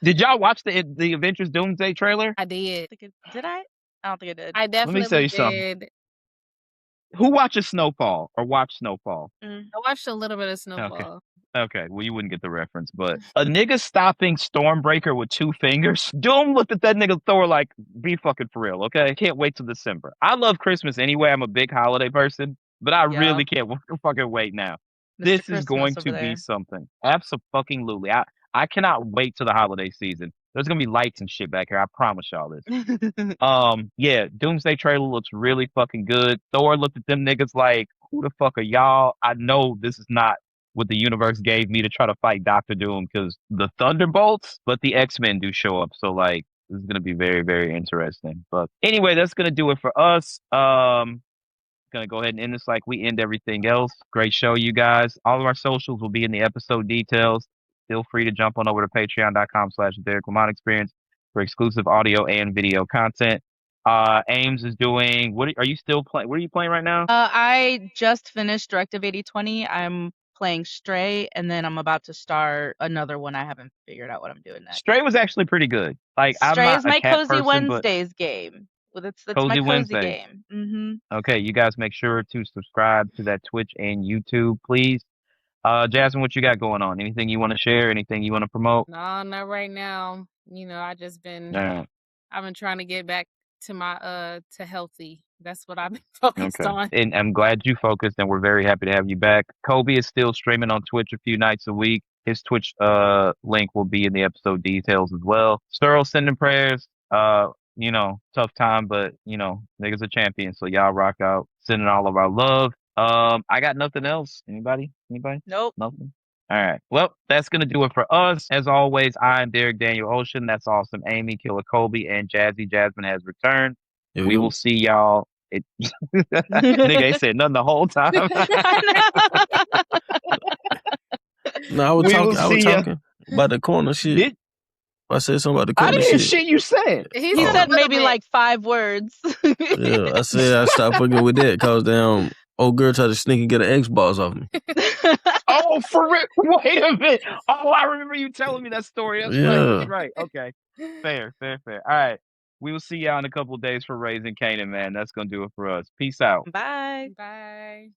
Did y'all watch the Avengers Doomsday trailer? I did. Did I? I don't think I did. I definitely Let me tell you did. something. Who watches Snowfall or watched Snowfall? I watched a little bit of Snowfall. Okay, well, you wouldn't get the reference, but a nigga stopping Stormbreaker with 2 fingers. Doom looked at that nigga Thor like, be fucking for real, okay? Can't wait till December. I love Christmas anyway. I'm a big holiday person, but I really can't fucking wait now. This is going to be something. Absolutely. I cannot wait till the holiday season. There's going to be lights and shit back here. I promise y'all this. Yeah, Doomsday trailer looks really fucking good. Thor looked at them niggas like, who the fuck are y'all? I know this is not what the universe gave me to try to fight Doctor Doom because the Thunderbolts, but the X-Men do show up. So, like, this is going to be very, very interesting. But anyway, that's going to do it for us. Going to go ahead and end this like we end everything else. Great show, you guys. All of our socials will be in the episode details. Feel free to jump on over to patreon.com/Derrick Lamont Experience for exclusive audio and video content. Ames is doing, what are you still playing? What are you playing right now? I just finished Directive 8020. I'm playing Stray, and then I'm about to start another one. I haven't figured out what I'm doing next. Stray was actually pretty good. Like, Stray I'm is not my a cat Cozy person, Wednesdays game. Well, it's Cozy my Cozy Wednesday. game. Okay, you guys make sure to subscribe to that Twitch and YouTube, please. Jasmine, what you got going on? Anything you want to share? Anything you want to promote? No, not right now. You know, I've been trying to get back to my to healthy. That's what I've been focused on. And I'm glad you focused, and we're very happy to have you back. Kolby is still streaming on Twitch a few nights a week. His Twitch link will be in the episode details as well. Sterl sending prayers. Tough time, but niggas a champion, so y'all rock out. Sending all of our love. I got nothing else. Anybody? Nope. Nothing. All right. Well, that's going to do it for us. As always, I'm Derrick Daniel Ocean. That's awesome. Amy, Killer Kolby, and Jazzy Jasmine has returned. We will see y'all. Nigga ain't said nothing the whole time. No, I was talking about the corner shit. I said something about the corner shit. I didn't hear shit you said. He said maybe like 5 words. Yeah, I said I stopped fucking with that because damn old girl tried to sneak and get an Xbox off me. Oh, for real? Wait a minute. Oh, I remember you telling me that story. That's right. Okay. Fair. All right. We will see y'all in a couple of days for Raising Canaan, man. That's going to do it for us. Peace out. Bye. Bye.